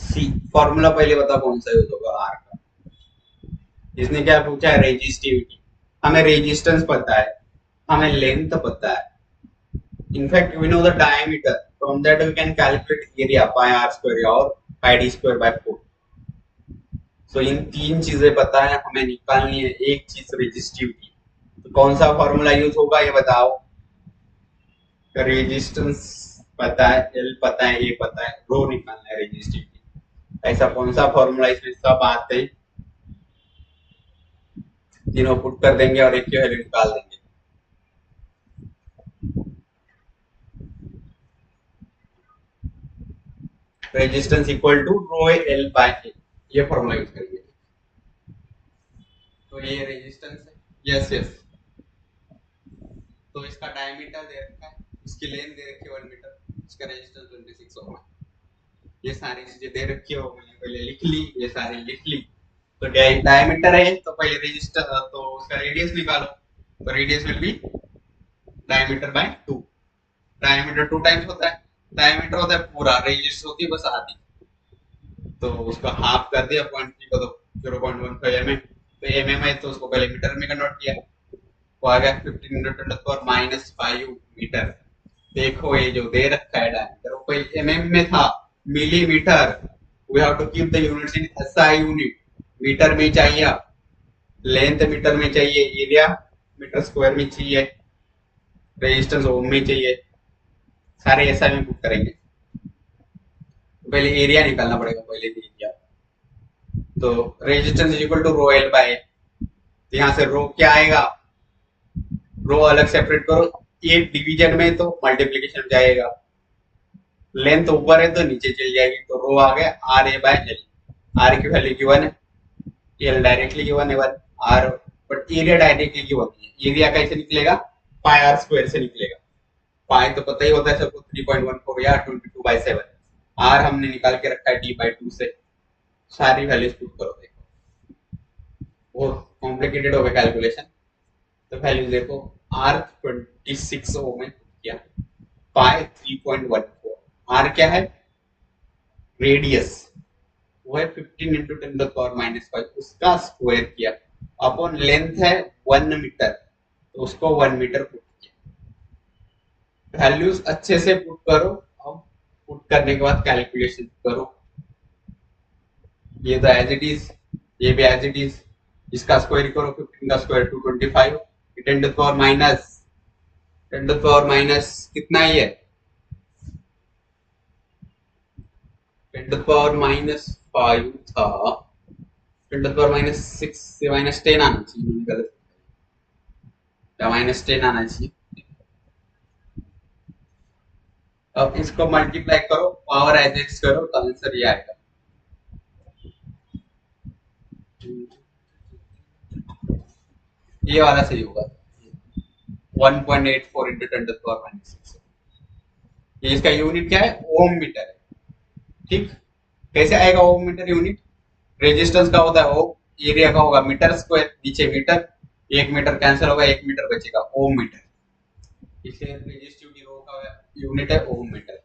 See formula पहले बता कौन सा use होगा, are का। इसने क्या पूछा है, रेजिस्टिविटी। हमें रेजिस्टेंस पता है, हमें लेंथ पता है, in fact we know the diameter, from that we can calculate area pi R square और pi D square by 4। So इन तीन चीजें पता है, हमें निकालनी है एक चीज रेजिस्टिविटी। तो कौन सा फॉर्मूला यूज होगा ये बताओ। रेजिस्टेंस पता है, एल पता है, ए पता है, रो निकालना है रेजिस्टिविटी। ऐसा कौन सा फॉर्मूला, इसमें सब आते हैं, तीनों पुट कर देंगे और एक ही वैल्यू निकाल देंगे। Resistance equal to rho L by A, ये फॉर्मूला यूज करेंगे। तो ये रेजिस्टेंस है, यस यस, तो इसका डायमीटर दे रखा है, इसकी लेंथ दे रखी है 1 मीटर, इसका रेजिस्टेंस 26 ओम है। ये सारी चीजें दे रखी हो, मैंने पहले लिख ली, ये सारी लिख ली। तो डायमीटर है तो पहले रेजिस्टर तो उसका रेडियस निकालो, तो radius will be diameter by 2। Diameter 2 times होता है, डायमीटर होता है पूरा, रेडियस होती है बस आधी, तो उसको हाफ कर दिया, 0.3 को तो 0.15 mm, तो mm है तो उसको पहले मीटर में कन्वर्ट किया, तो आ गया 15 × 10⁻⁵ मीटर। देखो ये जो दे रखा है डायमीटर वो पहले mm में था, millimetre, we have to keep the units in SI unit, metre में चाहिए, लेंथ मीटर में चाहिए, एरिया मीटर स्क्वायर में चाहिए, रेजिस्टेंस ओम में चाहिए, सारे एसआई में पुट करेंगे। तो पहले एरिया निकालना पड़ेगा, पहले एरिया, तो resistance is equal to rho L by, तो यहाँ से रो क्या आएगा, रो अलग सेपरेट करो, ये डिवीजन में तो मल्टीप्लीकेशन जाएगा, लेंथ ऊपर है तो नीचे चली जाएगी, तो रो आ गया R A by L, R की वैल्यू गिवन है, एल डायरेक्टली गिवन है 1, R but area directly given है, एरिया कैसे निकलेगा, पाई आर स्क्वायर से निकलेगा, पाई तो पता ही होता है सबको 3.14 या 22/7, आर हमने निकाल के रखा है d/2 से, सारी वैल्यूज पुट करो, देखो बहुत कॉम्प्लिकेटेड हो गया कैलकुलेशन, तो वैल्यूज देखो, आर 26 ओम में किया, पाई 3.14, आर क्या है, रेडियस वो है 15 × 10⁻⁵, उसका स्क्वायर किया, अपॉन लेंथ है 1 मीटर, तो उसको 1 मीटर पुट किया, वैल्यूज अच्छे से पुट करो, अब पुट करने के बाद कैलकुलेशन करो, ये तो एज इट इज, ये भी एज इट इज, इसका स्क्वायर करो, 15 का स्क्वायर 225, 10⁻⁻ कितना ही है, 10⁻5 था, 10⁻6 से -10 आना चाहिए, गलत, -10 आना चाहिए। अब इसको मल्टीप्लाई करो, पावर एडजस्ट करो, तो आंसर ये आएगा, ये वाला सही होगा, 1.84 × 10⁻⁻6, ये इसका यूनिट क्या है, ओम मीटर है, ठीक, कैसे आएगा ओम मीटर यूनिट, रेजिस्टेंस का होता है ओम, एरिया का होगा मीटर स्क्वायर, नीचे मीटर, 1 मीटर कैंसिल होगा, 1 मीटर बचेगा, ओम मीटर, इसलिए रेजिस्टिविटी रो का यूनिट है ohm metre.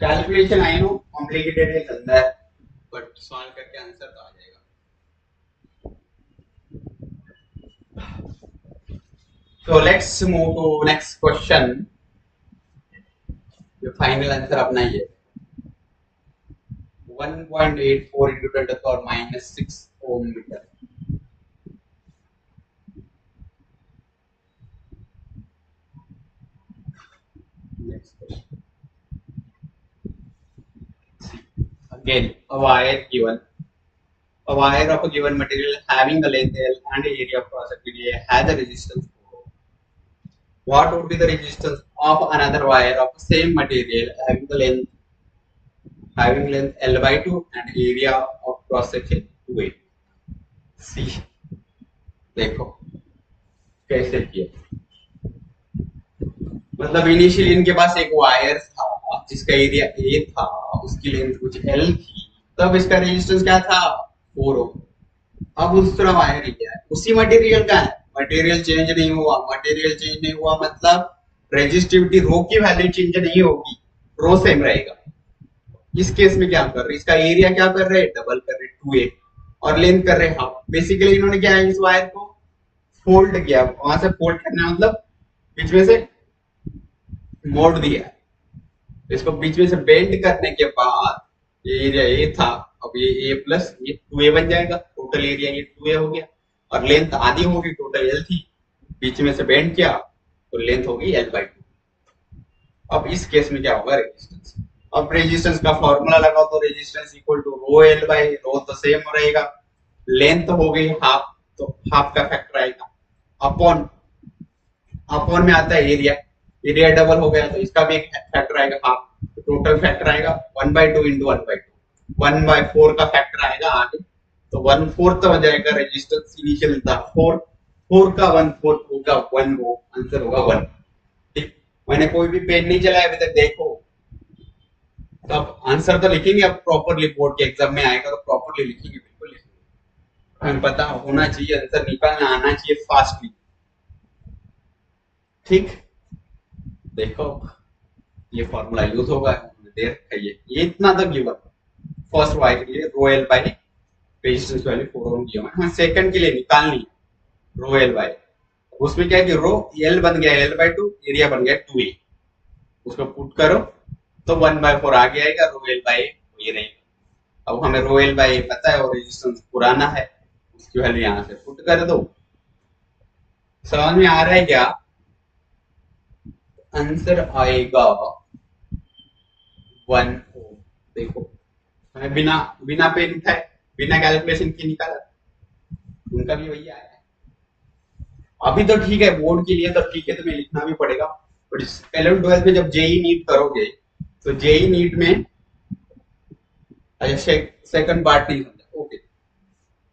Calculation I know complicated है, गंदा है, बट सॉल्व करके आंसर तो आ जाएगा। So let's move to next question, जो फाइनल आंसर अपना ही है, 1.84 × 10⁻⁻6 ओम metre. Next question. Again, a wire given. A wire of a given material having a length L and area of cross-sected A has a resistance O. What would be the resistance of another wire of the same material having length L/2 and area of cross-section 2A? See, देखो कैसे किया, मतलब initially इनके पास एक wire था जिसका area A था, उसकी लेंथ कुछ एल थी, तब इसका रेजिस्टेंस क्या था 4 ओम। अब दूसरा वायर ही क्या है, उसी मटेरियल का है, मटेरियल चेंज नहीं हुआ, मटेरियल चेंज नहीं हुआ मतलब रेजिस्टिविटी रो की वैल्यू चेंज नहीं होगी, रो सेम रहेगा। इस केस में क्या कर रहे, इसका एरिया क्या कर रहे, डबल कर रहे 2a, और लेंथ कर रहे हाफ। बेसिकली इन्होंने क्या है, इस वायर को फोल्ड किया, वहां से फोल्ड करना मतलब बीच में से मोड़ दिया, इसको बीच में से बेंड करने के बाद ये एरिया ए था, अब ये ए प्लस ये 2a बन जाएगा, टोटल एरिया ये 2a हो गया, और लेंथ आधी होगी, टोटल एल थी, बीच में से बेंड किया तो लेंथ होगी L/2। अब इस केस में क्या होगा, रेजिस्टेंस, अब रेजिस्टेंस का फॉर्मूला लगाओ, तो resistance equal to rho L by rho तो सेम रहेगा, लेंथ हो गई हाफ, तो हाफ का फैक्टर आएगा, अपॉन अपॉन में आता है एरिया, एरिया डबल हो गया तो इसका भी एक फैक्टर आएगा हाफ, तो टोटल फैक्टर आएगा 1/2 × 1/2, 1/4 का फैक्टर आएगा आगे, तो 1/4 हो जाएगा, रेजिस्टेंस इनिशियल था 4, 4 का 1/4 होगा 1 वो आंसर होगा 1। ठीक, मैंने कोई भी पेन नहीं चलाया अभी तक, देखो। तो अब आंसर तो लिखेंगे, अब प्रॉपरली बोर्ड के एग्जाम में आएगा तो प्रॉपरली लिखेंगे, बिल्कुल लिखेंगे। हमें पता होना चाहिए, आंसर निकालना आना चाहिए फास्टली। ठीक, देखो ये फॉर्मूला यूज होगा, दे रखा है ये इतना तो गिवन। फर्स्ट वाई के लिए rho L by resistance value 4 ohm given है, सेकंड के लिए निकालनी है रो एल बाई। उसमें क्या है कि रो एल बन गया एल बाई टू, एरिया बन गया 2a, उसको पुट करो तो 1/4 आगे आएगा, रो एल बाई ये रहेगा। अब हमें रो एल बाई पता है और रेजिस्टेंस पुराना है, उसकी वैल्यू यहाँ से पुट कर दो। समझ में आ रहा है क्या? आंसर आएगा 1 ओम। देखो हमें बिना बिना पेन उठाए बिना कैलकुलेशन के निकाला, उनका भी वही आया है। अभी तो ठीक है, बोर्ड के लिए तो ठीक है, तुम्हें लिखना भी पड़ेगा, बट 11th 12th में जब जेई नीट करोगे तो जेई नीट में अच्छा सेकंड पार्ट नहीं समझा, ओके।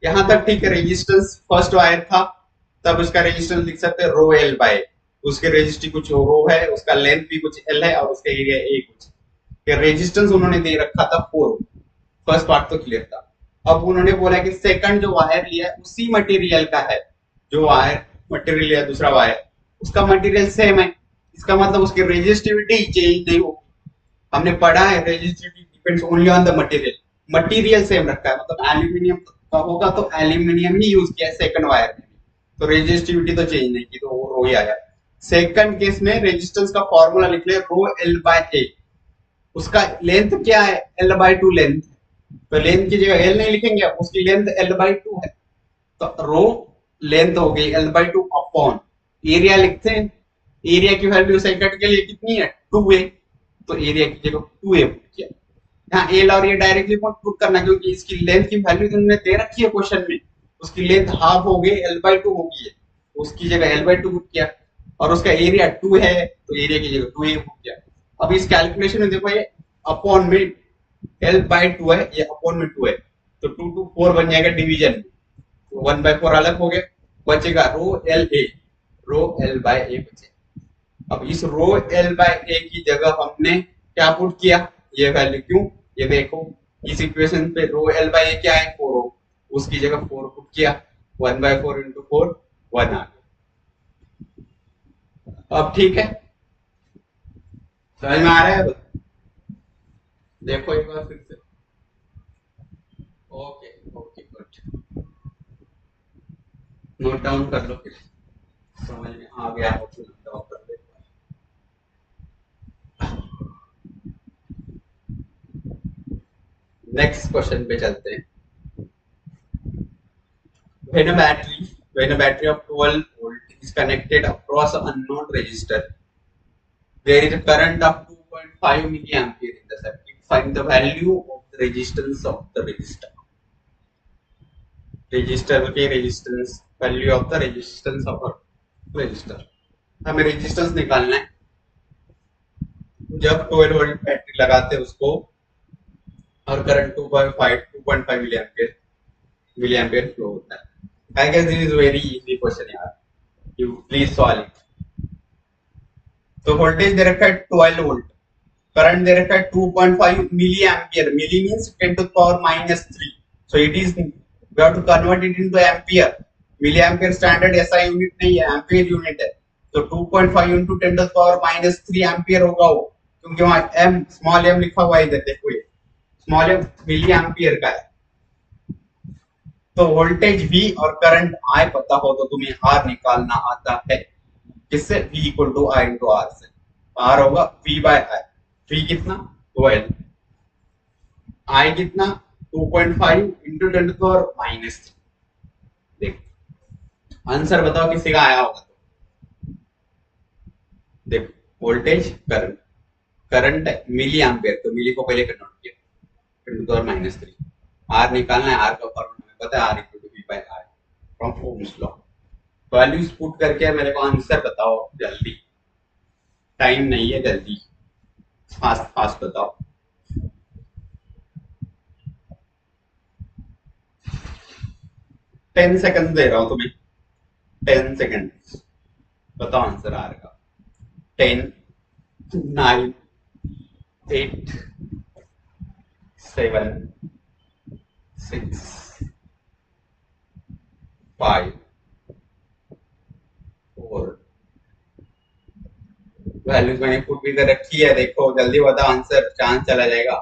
यहाँ तक ठीक है, रेजिस्टेंस फर्स्ट वायर था तब उसका रेजिस्टेंस लिख सकते हैं रो एल बाय, उसके रेजिस्टिव कुछ रो है, उसका लेंथ भी कुछ एल है और उसका एरिया ए कुछ। रेजिस्टेंस उन्होंने दे रखा था 4, फर्स्ट पार्ट तो क्लियर था। अब उन्होंने बोला कि सेकंड जो वायर लिया है उसी मटेरियल का है, जो वायर मटेरियल लिया दूसरा वायर उसका मटेरियल सेम है, इसका मतलब उसकी रेजिस्टिविटी चेंज नहीं होगी। हमने पढ़ा है resistivity depends only on the material, material same रखा है, मतलब एल्यूमिनियम का होगा तो एल्यूमिनियम ही यूज किया है सेकंड वायर में, तो रेजिस्टिविटी तो चेंज नहीं की, तो वो रो ही आया। सेकंड केस में रेजिस्टेंस का फॉर्मूला लिख ले रो एल बाय ए, उसका लेंथ क्या है एल बाय टू लेंथ, तो लेंथ की जगह एल नहीं लिखेंगे, उसकी लेंथ एल बाय टू है, तो रो लेंथ हो गई L by two upon area लिखते हैं, एरिया की वैल्यू सेकंड के लिए कितनी है 2a, तो एरिया की जगह 2a पुट किया। यहाँ एल और ये डायरेक्टली पुट करना क्योंकि इसकी लेंथ की वैल्यू तुमने दे रखी है क्वेश्चन में, उसकी लेंथ हाफ हो गई एल बाय टू हो गई है, उसकी जगह एल बाय टू पुट किया, और उसका एरिया 2 है तो एरिया की जगह 2a पुट किया। अब इस कैलकुलेशन में देखो ये अपॉन में एल बाय टू है, ये अपॉन में 2 है, तो 2 to 4 बन जाएगा डिवीजन में, 1/4 अलग हो गया, बचेगा rho L A, rho L by A बचे। अब इस रो एल बाय ए की जगह हमने क्या पुट किया, ये वैल्यू, क्यों ये देखो इस इक्वेशन पे रो एल बाय ए क्या है 4 हो, उसकी जगह 4 पुट किया, 1/4 इंटू 4 1 आ गया। अब ठीक है, समझ में आ रहा है? देखो एक बार फिर से, okay okay good, note down कर लो फिर, समझ में आ गया हो तो नोट डाउन कर ले। नेक्स्ट क्वेश्चन पे चलते हैं। When a battery of 12 volt is connected across an unknown resistor, there is a current of 2.5 milliampere in the circuit. Find the value of the resistance of the resistor. Resistor के resistance, value of the resistance of a resistor. हमें resistance निकालना है। जब 12 volt battery लगाते हैं उसको और current 2.5 milli ampere flow होता है। I guess this is very easy question यार, you please solve it. तो वोल्टेज दे रखा है 12 वोल्ट, करंट दे रखा है 2.5 milli ampere, milli means 10 to power -3, so it is we have to convert it into ampere. Milli ampere standard ऐसा unit नहीं है, एम्पियर यूनिट है, तो 2.5 इंटू 10 टू पावर -3 एम्पियर होगा वो, क्योंकि वहां एम स्मॉल एम लिखा हुआ है, इधर देखो ये स्मॉल एम मिली एम्पियर का है। तो वोल्टेज V और करंट I पता हो तो तुम्हें R निकालना आता है, किससे V equal to I into R से, R होगा V बाय I, V कितना 12, I कितना 2.5 इंटू 10 टू पावर -3। देख आंसर बताओ किसी का आया होगा तो, देखो voltage current, current milli ampere तो मिली को पहले कन्वर्ट किया 10 टू पावर -3, R निकालना है, R का फॉर्मूला हमें पता है, R equal to V by I from ohm's law. Values put करके मेरे को आंसर बताओ जल्दी, टाइम नहीं है, जल्दी फास्ट फास्ट बताओ। 10 सेकंड दे रहा हूं तुम्हें। 10 सेकेंड बताओ आंसर आ रहेगा 10 9 8 7 6 5 4 वैल्यूज मैंने पुट भी कर रखी है देखो जल्दी बताओ आंसर चांस चला जाएगा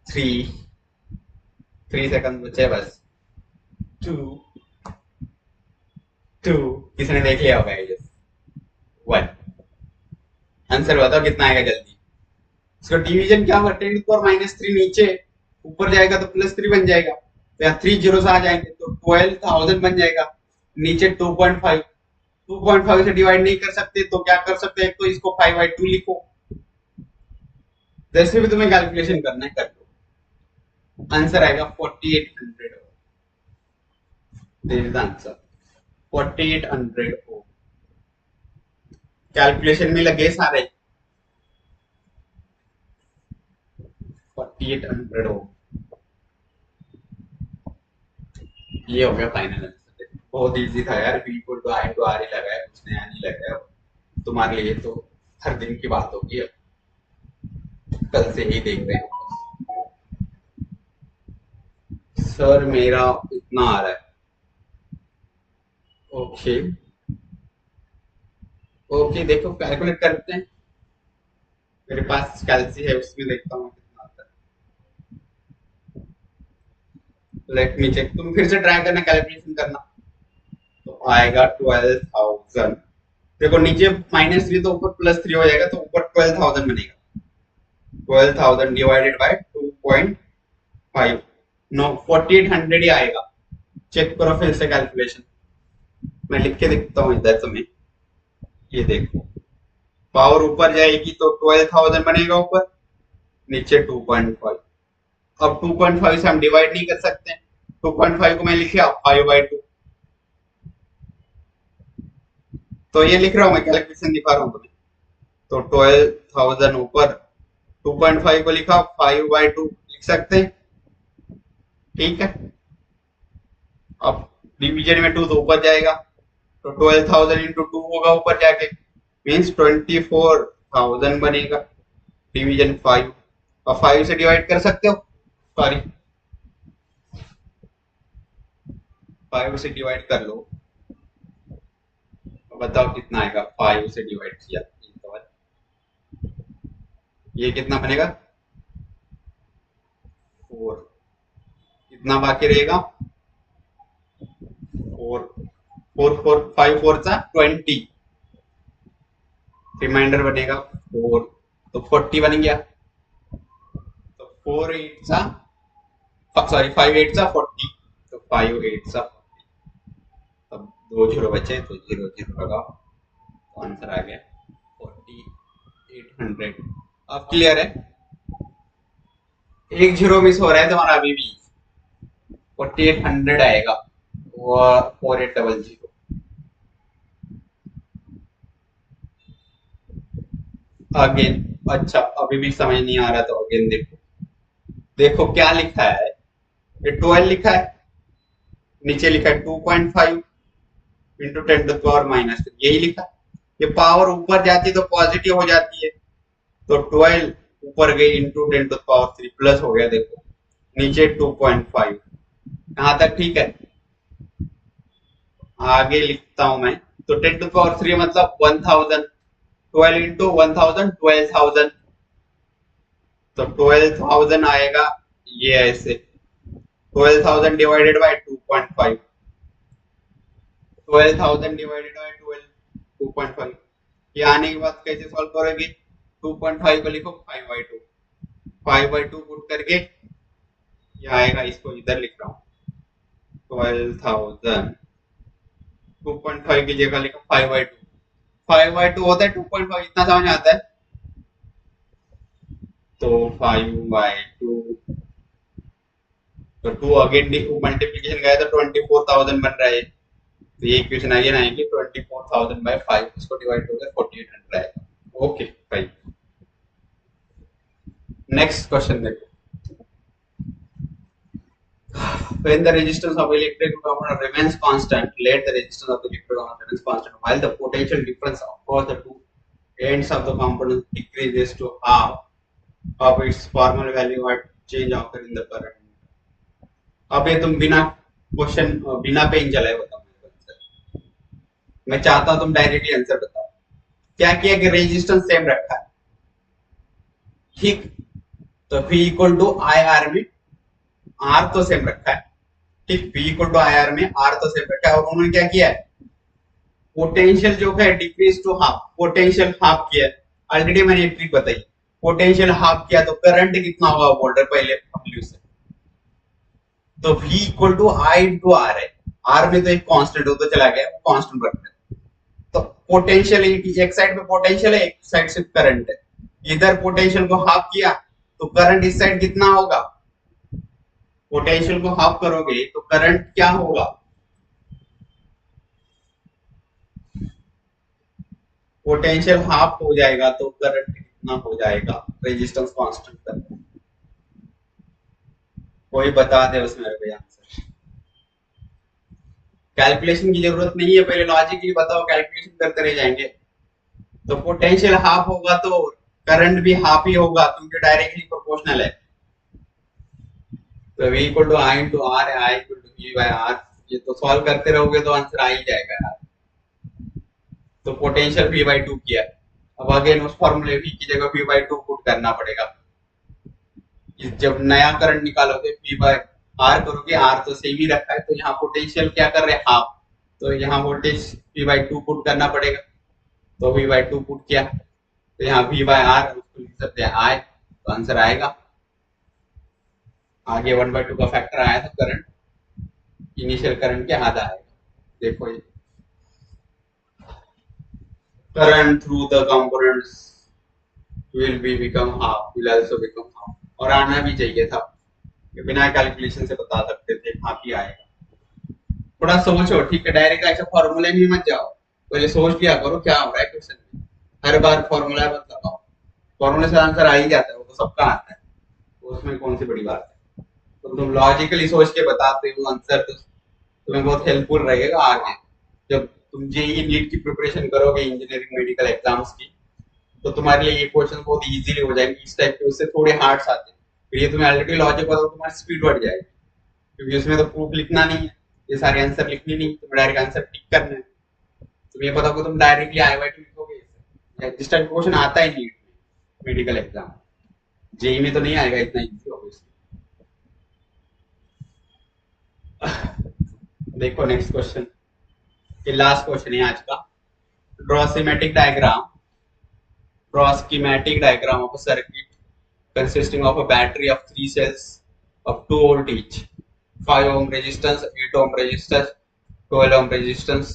3 सेकंड बचे बस 2 2 किसने देख लिया होगा ये 1 आंसर बताओ कितना आएगा जल्दी इसका डिवीजन क्या होगा 10⁻³ नीचे ऊपर जाएगा तो +3 बन जाएगा तो यहाँ 3 जीरो आ जाएंगे तो 12,000 बन जाएगा नीचे 2.5 2.5 से डिवाइड नहीं कर सकते तो क्या कर सकते हैं तो इसको 5/2 लिखो जैसे भी तुम्हें कैलकुलेशन करना है कर लो आंसर आएगा 4800 दिस इज आंसर 4800 कैलकुलेशन में लगे सारे 4800 ये हो गया फाइनल आंसर बहुत इजी था यार B equal to I to R ही लगा है कुछ नया नहीं लगा है तुम्हारे लिए तो हर दिन की बात होगी अब कल से ही देख रहे हैं सर मेरा इतना आ रहा है ओके ओके देखो कैलकुलेट करते हैं मेरे पास कैलसी है उसमें देखता हूँ कितना आता है लेट मी चेक तुम फिर से ट्राई करना कैलकुलेशन करना तो आएगा 12,000 देखो नीचे -3 तो ऊपर +3 हो जाएगा तो ऊपर 12,000 बनेगा 12,000 डिवाइडेड बाय 2.5 नो 4800 ही आएगा चेक करो फिर से कैलकुलेशन मैं लिख के देखता हूँ इधर तुम्हें ये देखो पावर ऊपर जाएगी तो 12,000 बनेगा ऊपर नीचे 2.5 अब 2.5 से हम डिवाइड नहीं कर सकते 2.5 को मैं लिखा 5/2 तो ये लिख रहा हूँ मैं कैलकुलेशन दिखा रहा हूँ तुम्हें तो 12,000 ऊपर 2.5 को लिखा 5/2 लिख सकते हैं ठीक है अब डिवीजन में 2 तो ऊपर जाएगा तो 12,000 इंटू 2 होगा ऊपर जाके मीन्स 24,000 बनेगा डिवीजन 5 और 5 से डिवाइड कर सकते हो सॉरी 5 से डिवाइड कर लो तो बताओ कितना आएगा 5 से डिवाइड किया ये कितना बनेगा 4 कितना बाकी रहेगा 4 4 4 5 4 सा 20 रिमाइंडर बनेगा 4 तो 40 बन गया तो 4 8 सा सॉरी 5 8 सा 40 तो 5 8 सा 40 तब 2 जीरो बचे तो 0 0 लगाओ तो आंसर आ गया 4800 अब क्लियर है एक जीरो मिस हो रहा है तुम्हारा अभी भी 4800 आएगा वो 4800 अगेन अच्छा अभी भी समझ नहीं आ रहा तो अगेन देखो देखो क्या लिखा है ये 12 लिखा है नीचे लिखा है 2.5 इंटू 10⁻⁻2 यही लिखा ये पावर ऊपर जाती तो पॉजिटिव हो जाती है तो 12 ऊपर गई इंटू 10⁻3 प्लस हो गया देखो नीचे 2.5 यहाँ तक ठीक है आगे लिखता हूं मैं तो 10⁻3 मतलब 1000 12 इंटू 1000 12,000 तो 12,000 आएगा ये ऐसे 12,000 डिवाइडेड बाय 2.5 12,000 डिवाइडेड बाय 2.5 ये आने के बाद कैसे सॉल्व करोगे 2.5 को लिखो 5/2 5/2 पुट करके ये आएगा इसको इधर लिख रहा हूँ 12,000 2.5 की जगह लिखो 5/2 5/2 होता है 2.5 इतना समझ आता है तो 5/2 तो 2 अगेन मल्टीप्लीकेशन गया तो 24,000 बन रहा है तो ये इक्वेशन अगेन आएगी 24,000 बाय 5 इसको डिवाइड होकर 4800 आएगा ओके भाई नेक्स्ट क्वेश्चन देखो when the resistance of electric component remains constant, let the resistance of the electric component remains constant while the potential difference across the two ends of the component decreases to half of its formal value at change occur in the current. अब ये तुम बिना question बिना pen चलाए बताओ मेरे को answer. मैं चाहता हूं तुम डायरेक्टली आंसर बताओ। क्या किया कि रेजिस्टेंस सेम रखा है, ठीक, तो V equal to I R में आर तो सेम रखा है, ठीक, V equal to I R में आर तो सेम रखा है, और उन्होंने क्या किया है, पोटेंशियल जो है डिक्रीज टू हाफ, पोटेंशियल हाफ किया है। ऑलरेडी मैंने एक ट्रिक बताई, पोटेंशियल हाफ किया तो करंट कितना होगा वोल्ट पहले हम यूज से, तो V equal to I into R है, आर में तो एक कांस्टेंट हो तो चला गया, वो कांस्टेंट रखना है, तो पोटेंशियल एक साइड पे पोटेंशियल है, एक साइड से करंट है, इधर पोटेंशियल को हाफ किया तो करंट इस साइड कितना होगा, पोटेंशियल को हाफ करोगे तो करंट क्या होगा, पोटेंशियल हाफ हो जाएगा तो करंट कितना हो जाएगा, रेजिस्टेंस कांस्टेंट करना, कोई बता दे उसमें मेरे को आंसर। कैलकुलेशन की जरूरत नहीं है, पहले लॉजिकली बताओ, कैलकुलेशन करते रह जाएंगे। तो पोटेंशियल हाफ होगा तो करंट भी हाफ ही होगा क्योंकि डायरेक्टली प्रोपोर्शनल है, तो V equal to I into R है, I equal to V by R, ये तो सॉल्व करते रहोगे तो आंसर आ ही जाएगा यार। तो पोटेंशियल V बाई 2 किया, अब अगेन उस फॉर्मूले V की जगह V बाई 2 पुट करना पड़ेगा, जब नया करंट निकालोगे V बाय आर करोगे, आर तो सेम ही रखा है, तो यहाँ पोटेंशियल क्या कर रहे हैं हाफ, तो यहाँ वोल्टेज V बाई 2 पुट करना पड़ेगा, तो V बाई 2 पुट किया, तो यहाँ V बाय आर उसको लिख सकते हैं I, तो आंसर आएगा, आगे 1/2 का फैक्टर आया था, करंट इनिशियल करंट के आधा आएगा, देखो ये current through the components will be become half, will also become half, और आना भी चाहिए था, बिना कैलकुलेशन से बता सकते थे हाफ ही आएगा। थोड़ा सोचो, ठीक है, डायरेक्ट ऐसे फॉर्मूले में मत जाओ, पहले सोच लिया करो क्या हो रहा है क्वेश्चन में, हर बार फॉर्मूला मत लगाओ, फॉर्मूले से आंसर आ ही जाता है, वो तो सबका आता है, तो उसमें कौन सी बड़ी बात है, तो तुम लॉजिकली सोच के बताते हो आंसर, तो तुम्हें बहुत हेल्पफुल रहेगा आगे जब तुम जेईई नीट की प्रिपरेशन करोगे, इंजीनियरिंग मेडिकल एग्जाम्स की, तो तुम्हारे लिए ये क्वेश्चन बहुत इजीली हो जाएंगे, इस टाइप के उससे थोड़े हार्ड्स आते हैं, फिर ये तुम्हें ऑलरेडी लॉजिक बताओ, तुम्हारी स्पीड बढ़ जाएगी, क्योंकि उसमें तो प्रूफ लिखना नहीं है, ये सारे आंसर लिखने नहीं, तुम्हें डायरेक्ट आंसर टिक करना है, तुम्हें पता हो तुम डायरेक्टली आई बाई 2 लिखोगे, जिस टाइप क्वेश्चन आता है नीट में मेडिकल एग्जाम, जेईई में तो नहीं आएगा इतना इजी ऑब्वियसली। देखो नेक्स्ट क्वेश्चन, ये लास्ट क्वेश्चन है आज का, draw schematic diagram, draw a schematic diagram of a circuit consisting of a battery of 3 cells of 2 volt each, 5 ohm resistance, 8 ohm resistance, 12 ohm resistance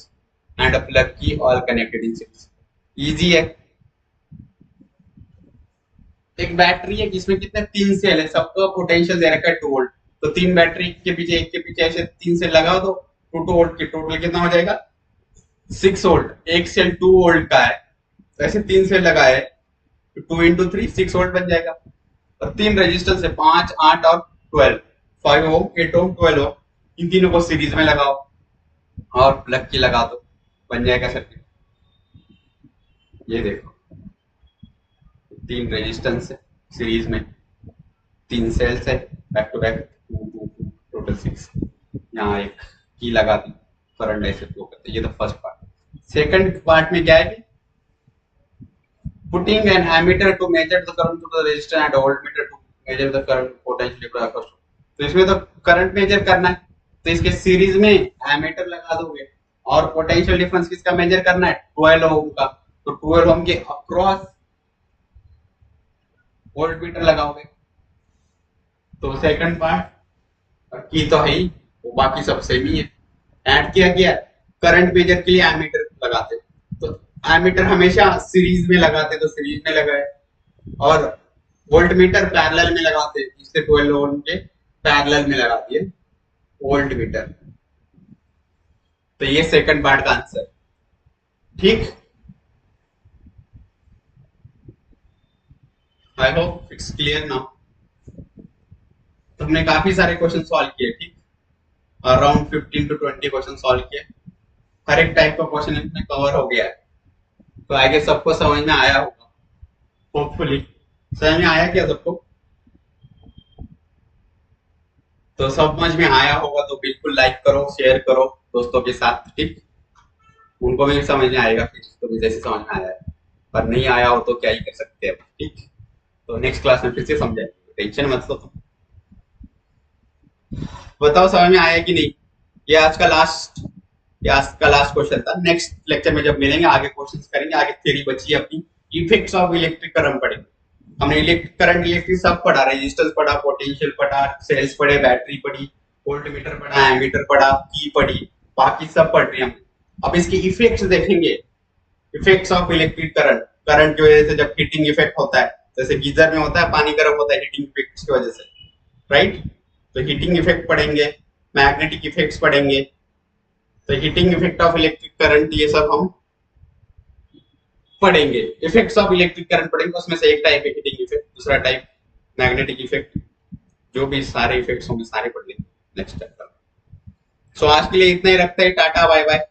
and a plug key all connected in series। easy है, एक battery है जिसमें कितने 3 cell है, सबका potential दे रखा है 2 volt, तो 3 बैटरी के पीछे एक के पीछे ऐसे 3 सेल लगाओ तो 2 वोल्ट की टोटल कितना हो जाएगा 6 वोल्ट, एक सेल 2 वोल्ट का है, तो ऐसे 3 सेल लगाए तो 2 इंटू 3 6 वोल्ट बन जाएगा, और 3 रेजिस्टेंस है 5, 8 और 12, 5 ओम, 8 ओम, 12 ओम, इन तीनों को सीरीज में लगाओ और प्लग की लगा दो, बन जाएगा सर्किट। ये देखो 3 रेजिस्टेंस है सीरीज में, 3 सेल्स है बैक टू बैक, टोटल 6, यहाँ एक की लगा दी, करंट ऐसे फ्लो करते, ये तो फर्स्ट पार्ट। सेकंड पार्ट में क्या है, putting an ammeter to measure the current to the resistor and a voltmeter to measure the current potentially across, तो इसमें तो करंट मेजर करना है, तो इसके सीरीज में एमीटर लगा दोगे, और पोटेंशियल डिफरेंस किसका मेजर करना है 12 ओम का, तो 12 ओम के अक्रॉस वोल्टमीटर लगाओगे, तो सेकंड पार्ट की तो है ही, वो बाकी सब सेम ही है, ऐड किया गया, करंट मेजर के लिए एमीटर लगाते, तो एमीटर हमेशा सीरीज में लगाते तो सीरीज में लगाए, और वोल्टमीटर पैरेलल में लगाते, इससे 12 ओम के पैरेलल में लगा दिए वोल्टमीटर, तो ये सेकंड पार्ट का आंसर, ठीक। I hope it's clear now, तुमने काफी सारे क्वेश्चन सॉल्व किए, ठीक, अराउंड 15 to 20 क्वेश्चन सॉल्व किए, हर एक टाइप का क्वेश्चन इसमें कवर हो गया है। तो आगे सबको समझ में आया होगा, होपफुली समझ में आया क्या सबको? तो समझ में आया होगा तो बिल्कुल लाइक करो, शेयर करो दोस्तों के साथ, ठीक? उनको भी समझ में आएगा, फिर तो भी जैसे समझ में आया है, पर नहीं आया हो तो क्या ही कर सकते हैं, ठीक? तो नेक्स्ट क्लास में फिर से समझाएंगे, टेंशन मत लो तुम। बताओ समझ में आया कि नहीं? ये आज का लास्ट, ये आज का लास्ट क्वेश्चन था। नेक्स्ट लेक्चर में जब मिलेंगे आगे क्वेश्चंस करेंगे, आगे थ्योरी बची है अपनी, इफेक्ट्स ऑफ इलेक्ट्रिक करंट पढ़ेंगे। हमने इलेक्ट्रिक करंट इलेक्ट्रिक सब पढ़ा, रेजिस्टेंस पढ़ा, पोटेंशियल पढ़ा, सेल्स पढ़े, बैटरी पढ़ी, वोल्टमीटर पढ़ा, एमीटर पढ़ा, की पढ़ी, बाकी सब पढ़ रहे हैं हम। अब इसके इफेक्ट्स देखेंगे, effects of electric current. Current की वजह से जब हीटिंग इफेक्ट होता है, जैसे गीजर में होता है पानी गर्म होता है हीटिंग इफेक्ट्स की वजह से, राइट? तो हीटिंग इफेक्ट पढ़ेंगे, मैग्नेटिक इफेक्ट्स पढ़ेंगे, तो heating effect of electric current ये सब हम पढ़ेंगे। इफेक्ट्स ऑफ इलेक्ट्रिक करंट पढ़ेंगे, उसमें से एक टाइप है हीटिंग इफेक्ट, दूसरा टाइप मैग्नेटिक इफेक्ट। जो भी सारे इफेक्ट्स होंगे सारे पढ़ लेंगे नेक्स्ट चैप्टर। सो आज के लिए इतना ही रखते हैं, टाटा बाय बाय।